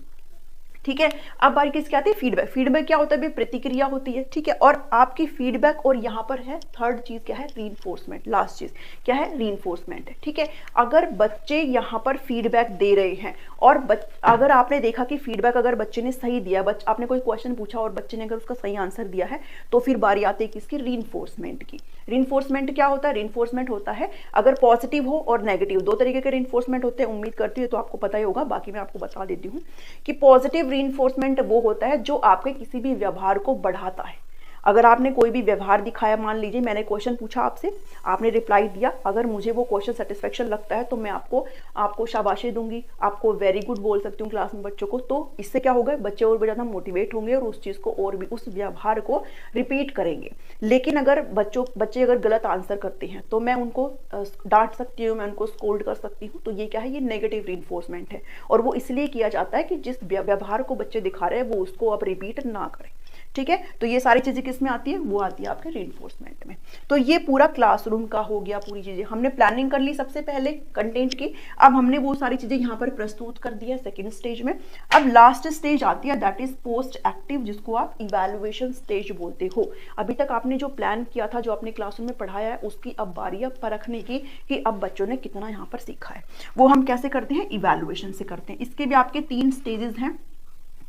ठीक है, अब बारी किस क्या आती है? फीडबैक। फीडबैक क्या होता है? प्रतिक्रिया होती है। ठीक है, और आपकी फीडबैक, और यहाँ पर है थर्ड चीज क्या है? रीइंफोर्समेंट। लास्ट चीज क्या है? रीइंफोर्समेंट है। ठीक है, अगर बच्चे यहाँ पर फीडबैक दे रहे हैं और अगर आपने देखा कि फीडबैक अगर बच्चे ने सही दिया, आपने कोई क्वेश्चन पूछा और बच्चे ने अगर उसका सही आंसर दिया है, तो फिर बारी आती है किसकी? रीइंफोर्समेंट की। रीइंफोर्समेंट क्या होता है? रीइंफोर्समेंट होता है अगर पॉजिटिव हो और नेगेटिव, दो तरीके के रीइंफोर्समेंट होते हैं। उम्मीद करती हूँ तो आपको पता ही होगा, बाकी मैं आपको बता देती हूँ कि पॉजिटिव रीइंफोर्समेंट वो होता है जो आपके किसी भी व्यवहार को बढ़ाता है। अगर आपने कोई भी व्यवहार दिखाया, मान लीजिए मैंने क्वेश्चन पूछा आपसे, आपने रिप्लाई दिया, अगर मुझे वो क्वेश्चन सेटिस्फेक्शन लगता है तो मैं आपको शाबाशी दूंगी, आपको वेरी गुड बोल सकती हूँ क्लास में बच्चों को। तो इससे क्या होगा? बच्चे और भी ज्यादा मोटिवेट होंगे और उस चीज को और भी, उस व्यवहार को रिपीट करेंगे। लेकिन अगर बच्चे अगर गलत आंसर करते हैं तो मैं उनको डांट सकती हूँ, मैं उनको स्कोल्ड कर सकती हूँ। तो ये क्या है? ये नेगेटिव रीइंफोर्समेंट है, और वो इसलिए किया जाता है कि जिस व्यवहार को बच्चे दिखा रहे हैं वो उसको अब रिपीट ना करें। ठीक है, तो ये सारी चीजें किसमें आती है? वो आती है आपके रीइंफोर्समेंट में। तो ये पूरा क्लासरूम का हो गया, पूरी चीजें हमने प्लानिंग कर ली सबसे पहले कंटेंट की। अब हमने वो सारी चीजें यहाँ पर प्रस्तुत कर दी है सेकेंड स्टेज में। अब लास्ट स्टेज आती है, दैट इज पोस्ट एक्टिव, जिसको आप इवैल्यूएशन स्टेज बोलते हो। अभी तक आपने जो प्लान किया था, जो आपने क्लासरूम में पढ़ाया है, उसकी अब बारी है परखने की कि अब बच्चों ने कितना यहाँ पर सीखा है। वो हम कैसे करते हैं? इवैल्यूएशन से करते हैं। इसके भी आपके 3 स्टेजेस हैं।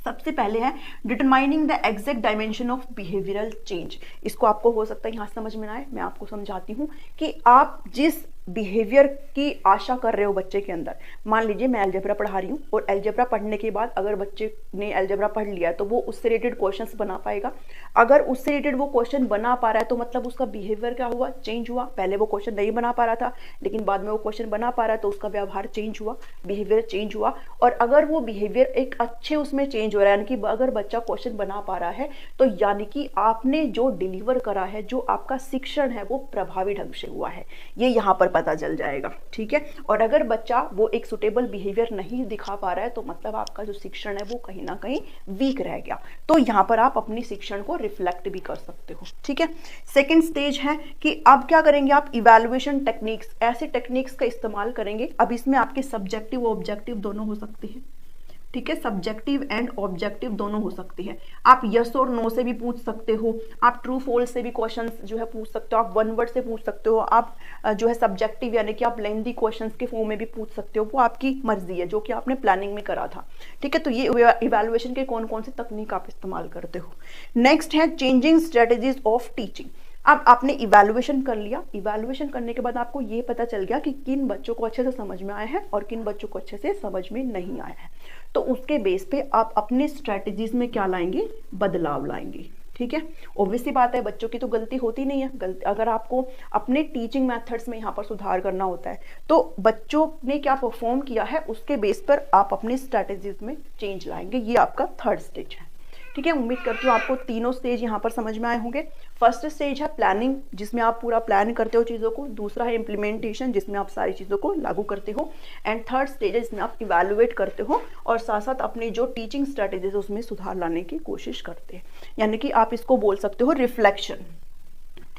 सबसे पहले है determining the exact dimension of behavioural change. इसको आपको हो सकता है यहाँ समझ में आए, मैं आपको समझाती हूँ कि आप जिस बिहेवियर की आशा कर रहे हो बच्चे के अंदर, मान लीजिए मैं अलजेब्रा पढ़ा रही हूँ और अलजेब्रा पढ़ने के बाद अगर बच्चे ने अलजेब्रा पढ़ लिया तो वो उससे रिलेटेड क्वेश्चंस बना पाएगा। अगर उससे रिलेटेड वो क्वेश्चन बना पा रहा है तो मतलब उसका बिहेवियर क्या हुआ? चेंज हुआ। पहले वो क्वेश्चन नहीं बना पा रहा था, लेकिन बाद में वो क्वेश्चन बना पा रहा है तो उसका व्यवहार चेंज हुआ, बिहेवियर चेंज हुआ। और अगर वो बिहेवियर एक अच्छे उसमें चेंज हो रहा है, यानी कि अगर बच्चा क्वेश्चन बना पा रहा है, तो यानी कि आपने जो डिलीवर करा है, जो आपका शिक्षण है, वो प्रभावी ढंग से हुआ है, ये यहाँ पर पता चल जाएगा। ठीक है, और अगर बच्चा वो एक सुटेबल बिहेवियर नहीं दिखा पा रहा है तो मतलब आपका जो शिक्षण है वो कहीं ना कहीं वीक रह गया। तो यहाँ पर आप अपनी शिक्षण को रिफ्लेक्ट भी कर सकते हो। ठीक है, सेकंड स्टेज है कि अब क्या करेंगे आप? इवैल्यूएशन टेक्निक्स, ऐसे टेक्निक्स का इस्तेमाल करेंगे। अब इसमें आपके सब्जेक्टिव और ऑब्जेक्टिव दोनों हो सकते हैं। ठीक है, सब्जेक्टिव एंड ऑब्जेक्टिव दोनों हो सकते हैं। आप यस और नो से भी पूछ सकते हो, आप ट्रू फॉल्स से भी क्वेश्चंस जो है पूछ सकते हो, आप वन वर्ड से पूछ सकते हो, आप जो है सब्जेक्टिव यानी कि आप लेंथी क्वेश्चंस के फॉर्म में भी पूछ सकते हो। वो आपकी मर्जी है, जो कि आपने प्लानिंग में करा था। ठीक है, तो ये इवैल्यूएशन के कौन कौन से तकनीक आप इस्तेमाल करते हो। नेक्स्ट है चेंजिंग स्ट्रेटेजीज ऑफ टीचिंग। अब आपने इवैल्यूएशन कर लिया, इवैल्यूएशन करने के बाद आपको ये पता चल गया कि किन बच्चों को अच्छे से समझ में आया है और किन बच्चों को अच्छे से समझ में नहीं आया है। तो उसके बेस पे आप अपने स्ट्रेटजीज में क्या लाएंगे? बदलाव लाएंगे। ठीक है, ऑब्वियसली बात है, बच्चों की तो गलती होती नहीं है। गलती अगर आपको अपने टीचिंग मेथड्स में यहाँ पर सुधार करना होता है तो बच्चों ने क्या परफॉर्म किया है उसके बेस पर आप अपने स्ट्रेटजीज में चेंज लाएंगे। ये आपका थर्ड स्टेज है। ठीक है, उम्मीद करती हूँ आपको तीनों स्टेज यहाँ पर समझ में आए होंगे। फर्स्ट स्टेज है प्लानिंग, जिसमें आप पूरा प्लान करते हो चीज़ों को। दूसरा है इम्प्लीमेंटेशन, जिसमें आप सारी चीज़ों को लागू करते हो। एंड थर्ड स्टेज है जिसमें आप इवैल्यूएट करते हो और साथ साथ अपनी जो टीचिंग स्ट्रेटेजीज है उसमें सुधार लाने की कोशिश करते हैं, यानी कि आप इसको बोल सकते हो रिफ्लेक्शन।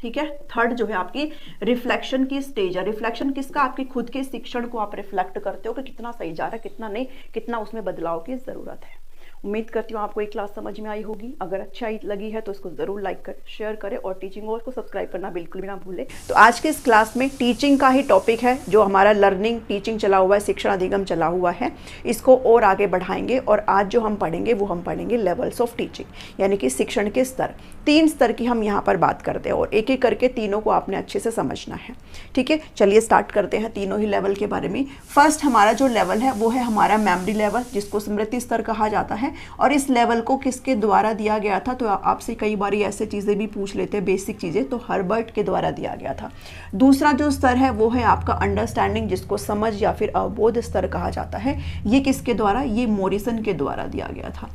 ठीक है, थर्ड जो है आपकी रिफ्लेक्शन की स्टेज है। रिफ्लेक्शन किसका? आपके खुद के शिक्षण को आप रिफ्लेक्ट करते हो कि कितना सही जा रहा है, कितना नहीं, कितना उसमें बदलाव की जरूरत है। उम्मीद करती हूँ आपको एक क्लास समझ में आई होगी। अगर अच्छा लगी है तो इसको जरूर लाइक कर, शेयर करें और टीचिंग गोल्स को सब्सक्राइब करना बिल्कुल भी ना भूलें। तो आज के इस क्लास में टीचिंग का ही टॉपिक है, जो हमारा लर्निंग टीचिंग चला हुआ है, शिक्षण अधिगम चला हुआ है, इसको और आगे बढ़ाएंगे। और आज जो हम पढ़ेंगे वो हम पढ़ेंगे लेवल्स ऑफ टीचिंग, यानी कि शिक्षण के स्तर। 3 स्तर की हम यहाँ पर बात करते हैं और एक एक करके तीनों को आपने अच्छे से समझना है। ठीक है, चलिए स्टार्ट करते हैं तीनों ही लेवल के बारे में। फर्स्ट हमारा जो लेवल है वो है हमारा मेमोरी लेवल, जिसको स्मृति स्तर कहा जाता है। और इस लेवल को किसके द्वारा दिया गया था? तो आपसे कई बार ऐसे चीज़ें भी पूछ लेते हैं, बेसिक चीज़ें, तो हर्बर्ट के द्वारा दिया गया था। दूसरा जो स्तर है वो है आपका अंडरस्टैंडिंग, जिसको समझ या फिर अवबोध स्तर कहा जाता है। ये किसके द्वारा? ये मॉरिसन के द्वारा दिया गया था।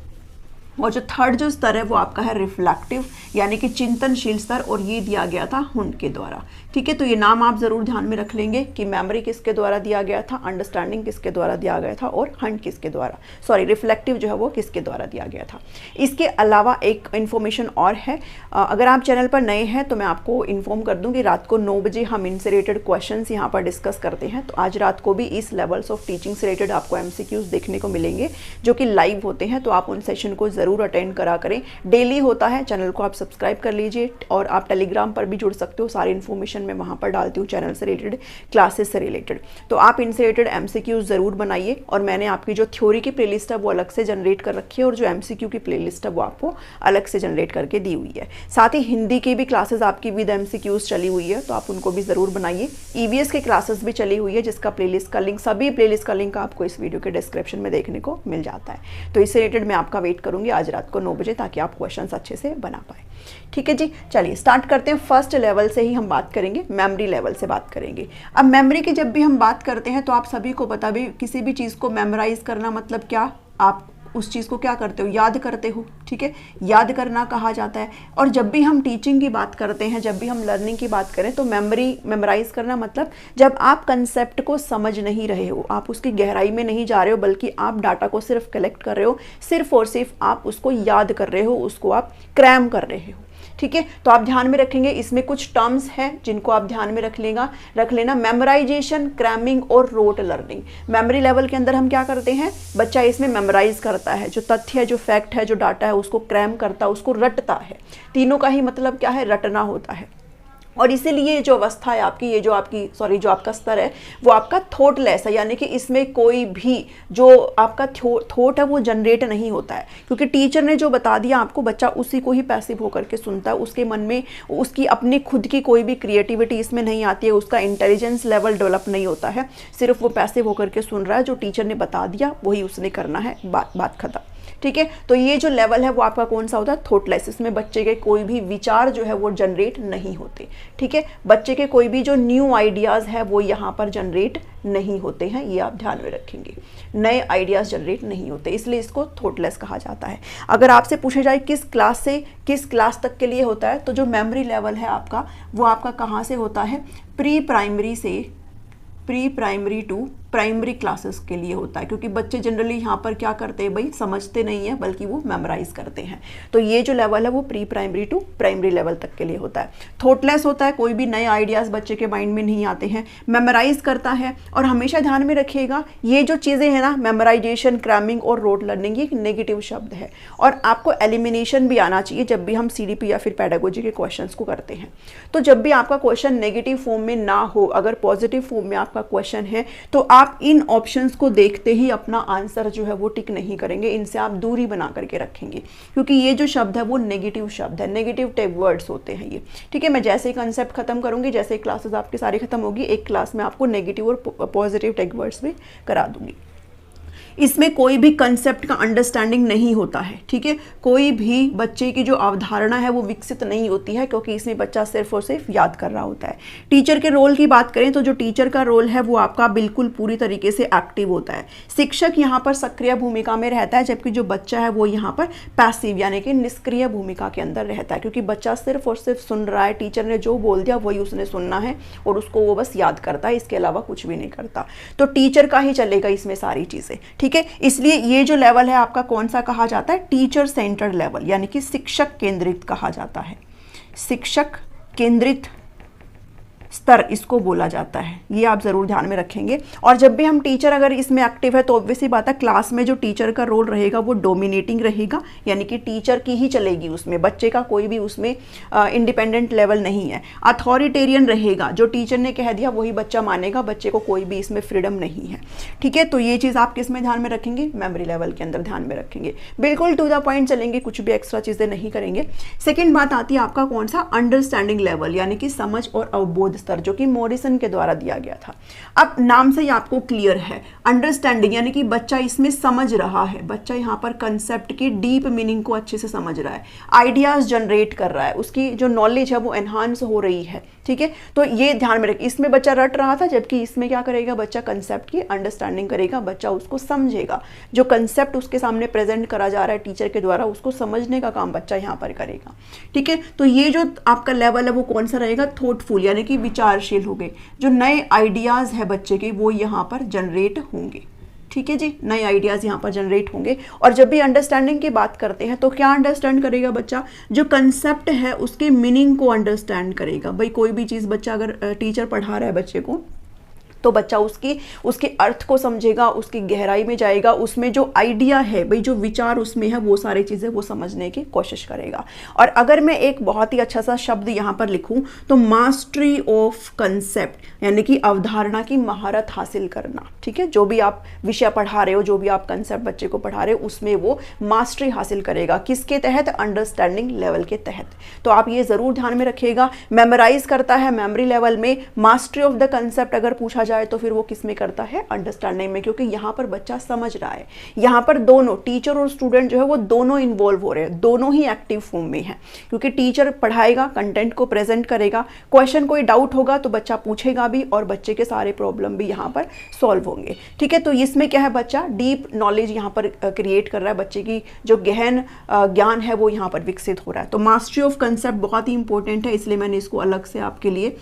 और जो थर्ड जो स्तर है वो आपका है रिफ्लेक्टिव, यानी कि चिंतनशील स्तर, और ये दिया गया था हुंड के द्वारा। ठीक है, तो ये नाम आप जरूर ध्यान में रख लेंगे कि मेमोरी किसके द्वारा दिया गया था, अंडरस्टैंडिंग किसके द्वारा दिया गया था, और हंड किसके द्वारा, सॉरी रिफ्लेक्टिव जो है वो किसके द्वारा दिया गया था। इसके अलावा एक इन्फॉर्मेशन और है, अगर आप चैनल पर नए हैं तो मैं आपको इन्फॉर्म कर दूँ कि रात को 9 बजे हम इनसे रिलेटेड क्वेश्चन यहाँ पर डिस्कस करते हैं। तो आज रात को भी इस लेवल्स ऑफ टीचिंग से रिलेटेड आपको MCQs देखने को मिलेंगे, जो कि लाइव होते हैं। तो आप उन सेशन को जरूर अटेंड करा करें। डेली होता है, चैनल को आप सब्सक्राइब कर लीजिए और आप टेलीग्राम पर भी जुड़ सकते हो। सारी इन्फॉर्मेशन मैं वहां पर डालती हूँ चैनल से रिलेटेड, क्लासेस से रिलेटेड। तो आप इनसे रिलेटेड MCQ जरूर बनाइए। और मैंने आपकी जो थ्योरी की प्लेलिस्ट है वो अलग से जनरेट कर रखी है और जो MCQ की प्लेलिस्ट है वो आपको अलग से जनरेट करके दी हुई है। साथ ही हिंदी की भी क्लासेस आपकी विद MCQs चली हुई है, तो आप उनको भी जरूर बनाइए। EVS की क्लासेस भी चली हुई है, जिसका प्लेलिस्ट का लिंक, सभी प्लेलिस्ट का लिंक आपको इस वीडियो के डिस्क्रिप्शन में देखने को मिल जाता है। तो इससे रिलेटेड मैं आपका वेट करूंगी आज रात को 9 बजे, ताकि आप क्वेश्चंस अच्छे से बना पाए। ठीक है जी, चलिए स्टार्ट करते हैं। फर्स्ट लेवल से ही हम बात करेंगे, मेमोरी लेवल से बात करेंगे। अब मेमोरी की जब भी हम बात करते हैं तो आप सभी को पता भी, किसी भी चीज़ को मेमोराइज करना मतलब क्या? आप उस चीज़ को क्या करते हो? याद करते हो। ठीक है, याद करना कहा जाता है। और जब भी हम टीचिंग की बात करते हैं, जब भी हम लर्निंग की बात करें, तो मेमोराइज करना मतलब जब आप कंसेप्ट को समझ नहीं रहे हो, आप उसकी गहराई में नहीं जा रहे हो, बल्कि आप डाटा को सिर्फ कलेक्ट कर रहे हो, सिर्फ और सिर्फ आप उसको याद कर रहे हो, उसको आप क्रैम कर रहे हो। ठीक है, तो आप ध्यान में रखेंगे, इसमें कुछ टर्म्स हैं जिनको आप ध्यान में रख लेना। मेमोराइजेशन, क्रैमिंग और रोट लर्निंग। मेमोरी लेवल के अंदर हम क्या करते हैं? बच्चा इसमें मेमोराइज करता है, जो तथ्य है, जो फैक्ट है, जो डाटा है, उसको क्रैम करता है, उसको रटता है। तीनों का ही मतलब क्या है? रटना होता है। और इसीलिए जो अवस्था है आपकी, ये जो आपका स्तर है वो आपका थॉटलेस है, यानी कि इसमें कोई भी जो आपका थॉट है वो जनरेट नहीं होता है, क्योंकि टीचर ने जो बता दिया आपको, बच्चा उसी को ही पैसिव होकर के सुनता है। उसके मन में उसकी अपनी खुद की कोई भी क्रिएटिविटी इसमें नहीं आती है, उसका इंटेलिजेंस लेवल डेवलप नहीं होता है, सिर्फ वो पैसिव होकर के सुन रहा है। जो टीचर ने बता दिया वही उसने करना है, बात खत्म। ठीक है, तो ये जो लेवल है वो आपका कौन सा होता है? थॉटलेस। इसमें बच्चे के कोई भी विचार जो है वो जनरेट नहीं होते। ठीक है, बच्चे के कोई भी जो न्यू आइडियाज़ है वो यहाँ पर जनरेट नहीं होते हैं, ये आप ध्यान में रखेंगे। नए आइडियाज़ जनरेट नहीं होते, इसलिए इसको थॉटलेस कहा जाता है। अगर आपसे पूछे जाए किस क्लास से किस क्लास तक के लिए होता है, तो जो मेमोरी लेवल है आपका, वो आपका कहाँ से होता है? Pre primary to primary classes के लिए होता है, क्योंकि बच्चे जनरली यहाँ पर क्या करते हैं भाई? समझते नहीं है, बल्कि वो मेमोराइज करते हैं। तो ये जो लेवल है वो pre primary to primary level तक के लिए होता है। थॉटलेस होता है, कोई भी नए आइडियाज़ बच्चे के माइंड में नहीं आते हैं, मेमोराइज करता है। और हमेशा ध्यान में रखिएगा, ये जो चीज़ें हैं ना, मेमोराइजेशन, क्रैमिंग और रोट लर्निंग, ये एक नेगेटिव शब्द है। और आपको एलिमिनेशन भी आना चाहिए जब भी हम CDP या फिर पेडागोजी के क्वेश्चन को करते हैं। तो जब भी आपका क्वेश्चन नेगेटिव फॉर्म में ना हो, अगर पॉजिटिव फॉर्म में आपका क्वेश्चन है, तो आप इन ऑप्शंस को देखते ही अपना आंसर जो है वो टिक नहीं करेंगे, इनसे आप दूरी बना करके रखेंगे, क्योंकि ये जो शब्द है वो नेगेटिव शब्द है, नेगेटिव टाइप वर्ड्स होते हैं ये। ठीक है, मैं जैसे ही कंसेप्ट खत्म करूंगी, जैसे ही क्लासेस आपकी सारी खत्म होगी, एक क्लास में आपको नेगेटिव और पॉजिटिव टाइप वर्ड्स भी करा दूंगी। इसमें कोई भी कंसेप्ट का अंडरस्टैंडिंग नहीं होता है, ठीक है। कोई भी बच्चे की जो अवधारणा है वो विकसित नहीं होती है, क्योंकि इसमें बच्चा सिर्फ और सिर्फ याद कर रहा होता है। टीचर के रोल की बात करें तो जो टीचर का रोल है वो आपका बिल्कुल पूरी तरीके से एक्टिव होता है। शिक्षक यहाँ पर सक्रिय भूमिका में रहता है, जबकि जो बच्चा है वो यहाँ पर पैसिव यानी कि निष्क्रिय भूमिका के अंदर रहता है, क्योंकि बच्चा सिर्फ और सिर्फ सुन रहा है, टीचर ने जो बोल दिया वही उसने सुनना है और उसको वो बस याद करता है, इसके अलावा कुछ भी नहीं करता। तो टीचर का ही चलेगा इसमें सारी चीजें, ठीक है। इसलिए ये जो लेवल है आपका कौन सा कहा जाता है, टीचर सेंटर्ड लेवल, यानी कि शिक्षक केंद्रित कहा जाता है। शिक्षक केंद्रित स्तर इसको बोला जाता है, ये आप जरूर ध्यान में रखेंगे। और जब भी हम टीचर अगर इसमें एक्टिव है तो ऑब्वियसली बात है क्लास में जो टीचर का रोल रहेगा वो डोमिनेटिंग रहेगा, यानी कि टीचर की ही चलेगी उसमें, बच्चे का कोई भी उसमें इंडिपेंडेंट लेवल नहीं है। अथॉरिटेरियन रहेगा, जो टीचर ने कह दिया वही बच्चा मानेगा, बच्चे को कोई भी इसमें फ्रीडम नहीं है, ठीक है। तो ये चीज़ आप किस में ध्यान में रखेंगे, मेमोरी लेवल के अंदर ध्यान में रखेंगे, बिल्कुल टू द पॉइंट चलेंगे, कुछ भी एक्स्ट्रा चीज़ें नहीं करेंगे। सेकेंड बात आती है आपका कौन सा, अंडरस्टैंडिंग लेवल, यानी कि समझ और अवबोध स्तर, जो कि मॉरिसन के द्वारा दिया गया था। अब नाम से ही आपको क्लियर है, अंडरस्टैंडिंग यानी कि बच्चा इसमें समझ रहा है, बच्चा यहाँ पर कंसेप्ट की डीप मीनिंग को अच्छे से समझ रहा है, आइडियाज जनरेट कर रहा है, उसकी जो नॉलेज है वो एनहांस हो रही है, ठीक है। तो ये ध्यान में रखिए, इसमें बच्चा रट रहा था, जबकि इसमें क्या करेगा बच्चा, कंसेप्ट की अंडरस्टैंडिंग करेगा, बच्चा उसको समझेगा, जो कंसेप्ट उसके सामने प्रेजेंट करा जा रहा है टीचर के द्वारा उसको समझने का काम बच्चा यहाँ पर करेगा, ठीक है। तो ये जो आपका लेवल है वो कौन सा रहेगा, थॉटफुल, यानी कि विचारशील हो गए, जो नए आइडियाज है बच्चे के वो यहाँ पर जनरेट होंगे, ठीक है जी, नए आइडियाज यहाँ पर जनरेट होंगे। और जब भी अंडरस्टैंडिंग की बात करते हैं तो क्या अंडरस्टैंड करेगा बच्चा, जो कंसेप्ट है उसके मीनिंग को अंडरस्टैंड करेगा। भाई कोई भी चीज़ बच्चा अगर टीचर पढ़ा रहा है बच्चे को तो बच्चा उसके अर्थ को समझेगा, उसकी गहराई में जाएगा, उसमें जो आइडिया है भाई जो विचार उसमें है वो सारी चीज़ें वो समझने की कोशिश करेगा। और अगर मैं एक बहुत ही अच्छा सा शब्द यहाँ पर लिखूँ तो मास्टरी ऑफ कंसेप्ट, यानी कि अवधारणा की महारत हासिल करना, ठीक है। जो भी आप विषय पढ़ा रहे हो, जो भी आप कंसेप्ट बच्चे को पढ़ा रहे हो उसमें वो मास्टरी हासिल करेगा, किसके तहत, अंडरस्टैंडिंग लेवल के तहत। तो आप ये ज़रूर ध्यान में रखिएगा, मेमोराइज करता है मेमोरी लेवल में, मास्टरी ऑफ द कंसेप्ट अगर पूछा तो फिर वो किस में करता है, अंडरस्टैंडिंग में, क्योंकि यहां पर बच्चा समझ रहा है। यहां पर दोनों टीचर और स्टूडेंट जो है वो दोनों इन्वॉल्व हो रहे हैं, दोनों ही एक्टिव फॉर्म में है, क्योंकि टीचर पढ़ाएगा, कंटेंट को प्रेजेंट करेगा, क्वेश्चन कोई डाउट होगा तो बच्चा पूछेगा भी और बच्चे के सारे प्रॉब्लम भी यहां पर सॉल्व होंगे, ठीक है। तो इसमें क्या है, बच्चा डीप नॉलेज यहां पर क्रिएट कर रहा है, बच्चे की जो गहन ज्ञान है वो यहां पर विकसित हो रहा है। तो मास्टरी ऑफ कंसेप्ट बहुत ही इंपॉर्टेंट है, इसलिए मैंने इसको अलग से आपके लिए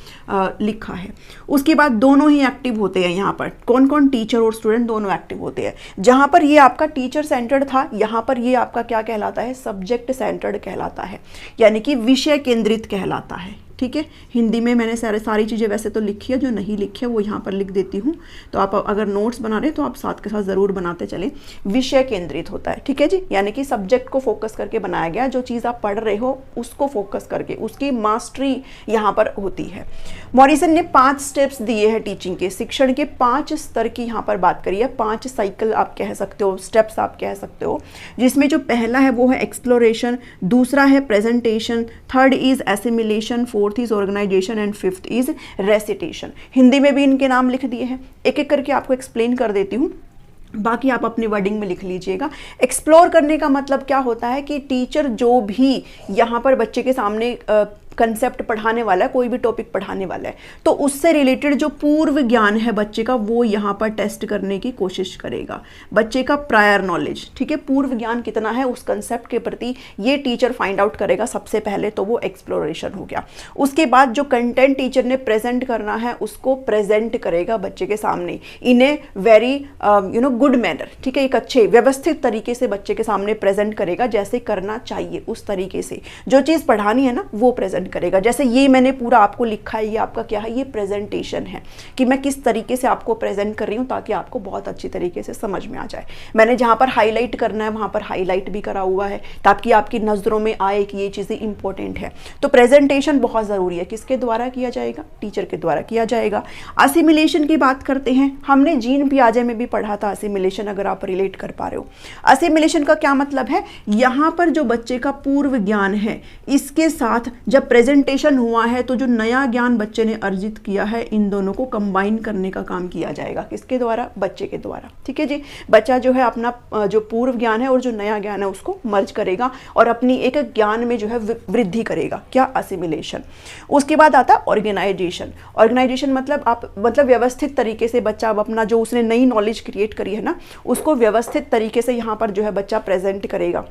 लिखा है। उसके बाद दोनों ही एक्टिव होते हैं, यहाँ पर कौन कौन, टीचर और स्टूडेंट दोनों एक्टिव होते हैं। जहां पर ये आपका टीचर सेंटर्ड था, यहाँ पर ये आपका क्या कहलाता है, सब्जेक्ट सेंटर्ड कहलाता है, यानी कि विषय केंद्रित कहलाता है, ठीक है। हिंदी में मैंने सारी चीज़ें वैसे तो लिखी है, जो नहीं लिखी है वो यहाँ पर लिख देती हूँ। तो आप अगर नोट्स बना रहे हैं तो आप साथ के साथ ज़रूर बनाते चलें। विषय केंद्रित होता है, ठीक है जी, यानी कि सब्जेक्ट को फोकस करके बनाया गया, जो चीज़ आप पढ़ रहे हो उसको फोकस करके उसकी मास्टरी यहाँ पर होती है। मॉरिसन ने 5 स्टेप्स दिए हैं टीचिंग के, शिक्षण के 5 स्तर की यहाँ पर बात करी है, 5 साइकिल आप कह सकते हो, स्टेप्स आप कह सकते हो, जिसमें जो पहला है वो है एक्सप्लोरेशन, दूसरा है presentation, third is assimilation, fourth is organization and fifth is recitation. Hindi में भी इनके नाम लिख दिए हैं, एक एक करके आपको एक्सप्लेन कर देती हूँ, बाकी आप अपनी वर्डिंग में लिख लीजिएगा। एक्सप्लोर करने का मतलब क्या होता है कि टीचर जो भी यहाँ पर बच्चे के सामने कंसेप्ट पढ़ाने वाला है, कोई भी टॉपिक पढ़ाने वाला है, तो उससे रिलेटेड जो पूर्व ज्ञान है बच्चे का वो यहाँ पर टेस्ट करने की कोशिश करेगा, बच्चे का प्रायर नॉलेज, ठीक है, पूर्व ज्ञान कितना है उस कंसेप्ट के प्रति, ये टीचर फाइंड आउट करेगा सबसे पहले, तो वो एक्सप्लोरेशन हो गया। उसके बाद जो कंटेंट टीचर ने प्रेजेंट करना है उसको प्रेजेंट करेगा बच्चे के सामने इन ए वेरी गुड मैनर, ठीक है, एक अच्छे व्यवस्थित तरीके से बच्चे के सामने प्रेजेंट करेगा, जैसे करना चाहिए उस तरीके से, जो चीज़ पढ़ानी है ना वो प्रेजेंट करेगा। जैसे ये मैंने पूरा आपको लिखा है, ये आपका क्या है, ये प्रेजेंटेशन है कि मैं किस तरीके से आपको प्रेजेंट कर रही हूँ ताकि आपको बहुत अच्छी तरीके से समझ में आ जाए। मैंने जहाँ पर हाईलाइट करना है वहाँ पर हाईलाइट भी करा हुआ है ताकि आपकी नज़रों में आए कि ये चीज़ें इंपॉर्टेंट है। तो प्रेजेंटेशन बहुत ज़रूरी है, किसके द्वारा किया जाएगा, टीचर के द्वारा किया जाएगा। असिमिलेशन की बात करते हैं, हमने जीन पियाजे में भी पढ़ा था असिमिलेशन, अगर आप रिलेट कर पा रहे हो। असिमिलेशन का क्या मतलब है, यहाँ पर जो बच्चे का पूर्व ज्ञान है इसके साथ जब प्रेजेंटेशन हुआ है तो जो नया ज्ञान बच्चे ने अर्जित किया है इन दोनों को कंबाइन करने का काम किया जाएगा। किसके द्वारा? बच्चे के द्वारा। ठीक है जी, बच्चा जो है अपना जो पूर्व ज्ञान है और जो नया ज्ञान है उसको मर्ज करेगा और अपनी एक ज्ञान में जो है वृद्धि करेगा। क्या? असिमिलेशन। उसके बाद आता है ऑर्गेनाइजेशन। ऑर्गेनाइजेशन मतलब व्यवस्थित तरीके से बच्चा अब अपना जो उसने नई नॉलेज क्रिएट करी है ना उसको व्यवस्थित तरीके से यहाँ पर जो है बच्चा प्रेजेंट करेगा।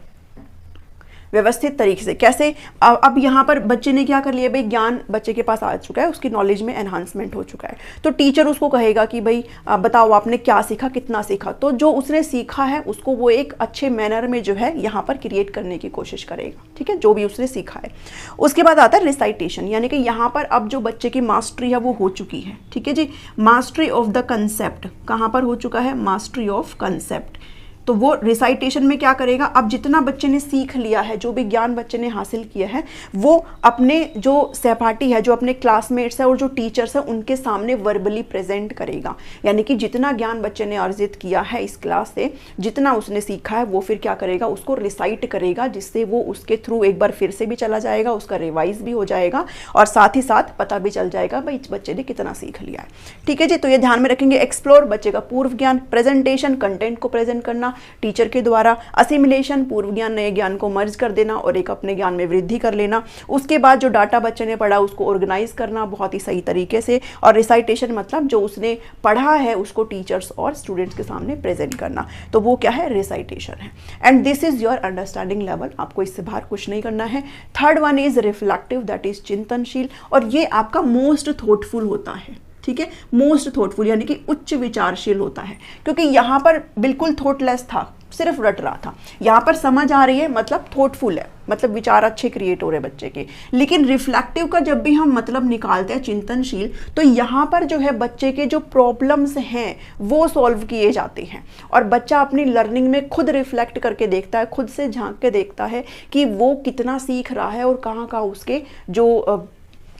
व्यवस्थित तरीके से कैसे? अब यहाँ पर बच्चे ने क्या कर लिया भाई, ज्ञान बच्चे के पास आ चुका है, उसकी नॉलेज में एनहांसमेंट हो चुका है, तो टीचर उसको कहेगा कि भाई बताओ आपने क्या सीखा, कितना सीखा। तो जो उसने सीखा है उसको वो एक अच्छे मैनर में जो है यहाँ पर क्रिएट करने की कोशिश करेगा। ठीक है, जो भी उसने सीखा है। उसके बाद आता है रिसाइटेशन, यानी कि यहाँ पर अब जो बच्चे की मास्टरी है वो हो चुकी है। ठीक है जी, मास्टरी ऑफ द कंसेप्ट कहाँ पर हो चुका है? Mastery of concept. तो वो रिसाइटेशन में क्या करेगा, अब जितना बच्चे ने सीख लिया है, जो भी ज्ञान बच्चे ने हासिल किया है, वो अपने जो सहपाठी है, जो अपने क्लासमेट्स है और जो टीचर्स है उनके सामने वर्बली प्रेजेंट करेगा। यानी कि जितना ज्ञान बच्चे ने अर्जित किया है इस क्लास से, जितना उसने सीखा है वो फिर क्या करेगा, उसको रिसाइट करेगा, जिससे वो उसके थ्रू एक बार फिर से भी चला जाएगा, उसका रिवाइज भी हो जाएगा और साथ ही साथ पता भी चल जाएगा भाई इस बच्चे ने कितना सीख लिया है। ठीक है जी, तो ये ध्यान में रखेंगे। एक्सप्लोर, बच्चे का पूर्व ज्ञान। प्रेजेंटेशन, कंटेंट को प्रेजेंट करना टीचर के द्वारा। असिमिलेशन, पूर्व ज्ञान नए ज्ञान को मर्ज कर देना और एक अपने ज्ञान में वृद्धि कर लेना। उसके बाद जो डाटा बच्चे ने पढ़ा उसको ऑर्गेनाइज करना बहुत ही सही तरीके से। और रिसाइटेशन मतलब जो उसने पढ़ा है उसको टीचर्स और स्टूडेंट्स के सामने प्रेजेंट करना, तो वो क्या है? रिसाइटेशन है। And this is your understanding level, आपको इससे बाहर कुछ नहीं करना है। Third one is reflective, that is चिंतनशील, और ये आपका मोस्ट थॉटफुल होता है। ठीक है, मोस्ट थॉटफुल यानी कि उच्च विचारशील होता है, क्योंकि यहाँ पर बिल्कुल थॉटलेस था, सिर्फ रट रहा था। यहाँ पर समझ आ रही है मतलब थॉटफुल है, मतलब विचार अच्छे क्रिएट हो रहे बच्चे के। लेकिन रिफ्लेक्टिव का जब भी हम मतलब निकालते हैं चिंतनशील, तो यहाँ पर जो है बच्चे के जो प्रॉब्लम्स हैं वो सॉल्व किए जाते हैं और बच्चा अपनी लर्निंग में खुद रिफ्लेक्ट करके देखता है, खुद से झांक के देखता है कि वो कितना सीख रहा है और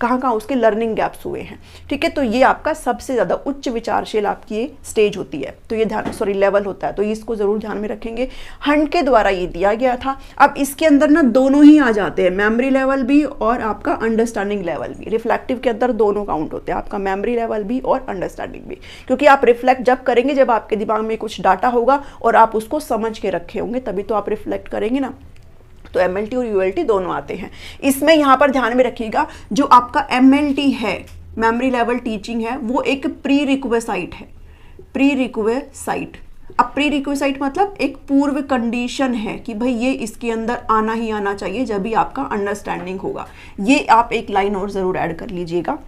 कहाँ उसके लर्निंग गैप्स हुए हैं। ठीक है, तो ये आपका सबसे ज़्यादा उच्च विचारशील आपकी ये स्टेज होती है, तो ये लेवल होता है, तो इसको ज़रूर ध्यान में रखेंगे। हंट के द्वारा ये दिया गया था। अब इसके अंदर ना दोनों ही आ जाते हैं, मेमोरी लेवल भी और आपका अंडरस्टैंडिंग लेवल भी। रिफ्लेक्टिव के अंदर दोनों काउंट होते हैं, आपका मेमोरी लेवल भी और अंडरस्टैंडिंग भी, क्योंकि आप रिफ्लेक्ट जब करेंगे जब आपके दिमाग में कुछ डाटा होगा और आप उसको समझ के रखे होंगे, तभी तो आप रिफ्लेक्ट करेंगे ना। तो MLT और ULT दोनों आते हैं इसमें। यहाँ पर ध्यान में रखिएगा, जो आपका MLT है, मेमोरी लेवल टीचिंग है, वो एक प्री रिक्वेसाइट है। प्री रिक्वेसाइट, अब प्री रिक्वेसाइट मतलब एक पूर्व कंडीशन है कि भाई ये इसके अंदर आना ही आना चाहिए, जब भी आपका अंडरस्टैंडिंग होगा। ये आप एक लाइन और ज़रूर ऐड कर लीजिएगा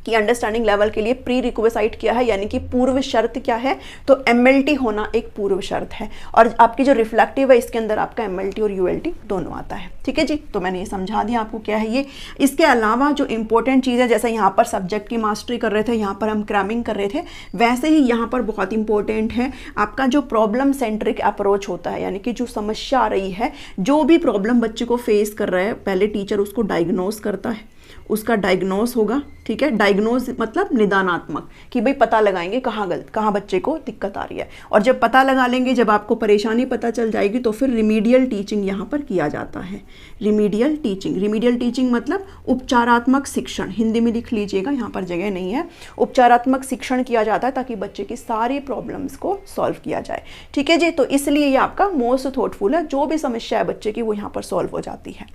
कि अंडरस्टैंडिंग लेवल के लिए प्री रिक्वेसाइट क्या है, यानी कि पूर्व शर्त क्या है। तो MLT होना एक पूर्व शर्त है, और आपकी जो रिफ्लेक्टिव है इसके अंदर आपका MLT और ULT दोनों आता है। ठीक है जी, तो मैंने ये समझा दिया आपको क्या है ये। इसके अलावा जो इंपॉर्टेंट चीज़ है, जैसे यहाँ पर सब्जेक्ट की मास्टरी कर रहे थे, यहाँ पर हम क्रैमिंग कर रहे थे, वैसे ही यहाँ पर बहुत इंपॉर्टेंट है आपका जो प्रॉब्लम सेंट्रिक अप्रोच होता है। यानी कि जो समस्या आ रही है, जो भी प्रॉब्लम बच्चे को फेस कर रहा है, पहले टीचर उसको डायग्नोस करता है, उसका डायग्नोस होगा। ठीक है, डायग्नोस मतलब निदानात्मक, कि भाई पता लगाएंगे कहाँ बच्चे को दिक्कत आ रही है। और जब पता लगा लेंगे, जब आपको परेशानी पता चल जाएगी, तो फिर रिमीडियल टीचिंग यहाँ पर किया जाता है। रिमीडियल टीचिंग मतलब उपचारात्मक शिक्षण, हिंदी में लिख लीजिएगा, यहाँ पर जगह नहीं है। उपचारात्मक शिक्षण किया जाता है ताकि बच्चे की सारी प्रॉब्लम्स को सॉल्व किया जाए। ठीक है जी, तो इसलिए ये आपका मोस्ट थॉटफुल है, जो भी समस्या है बच्चे की वो यहाँ पर सॉल्व हो जाती है।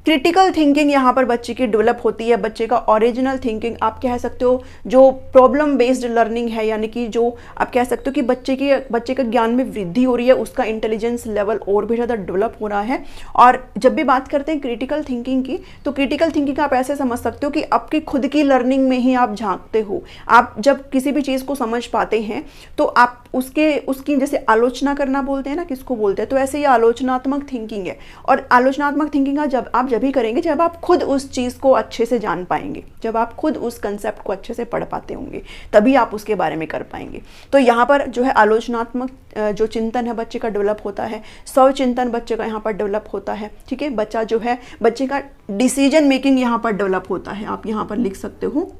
क्रिटिकल थिंकिंग यहाँ पर बच्चे की डेवलप होती है। बच्चे का ओरिजिनल थिंकिंग आप कह सकते हो, जो प्रॉब्लम बेस्ड लर्निंग है, यानी कि जो आप कह सकते हो कि बच्चे का ज्ञान में वृद्धि हो रही है, उसका इंटेलिजेंस लेवल और भी ज़्यादा डेवलप हो रहा है। और जब भी बात करते हैं क्रिटिकल थिंकिंग की, तो क्रिटिकल थिंकिंग आप ऐसे समझ सकते हो कि आपकी खुद की लर्निंग में ही आप झांकते हो। आप जब किसी भी चीज़ को समझ पाते हैं तो आप उसकी जैसे आलोचना करना बोलते हैं ना, किसको बोलते हैं, तो ऐसे ये आलोचनात्मक थिंकिंग है। और आलोचनात्मक थिंकिंग आप जब भी करेंगे जब आप खुद उस चीज़ को अच्छे से जान पाएंगे, जब आप खुद उस कंसेप्ट को अच्छे से पढ़ पाते होंगे, तभी आप उसके बारे में कर पाएंगे। तो यहाँ पर जो है आलोचनात्मक जो चिंतन है बच्चे का डेवलप होता है। स्वचिंतन बच्चे का यहाँ पर डेवलप होता है। ठीक है, बच्चे का डिसीजन मेकिंग यहाँ पर डेवलप होता है। आप यहाँ पर लिख सकते हो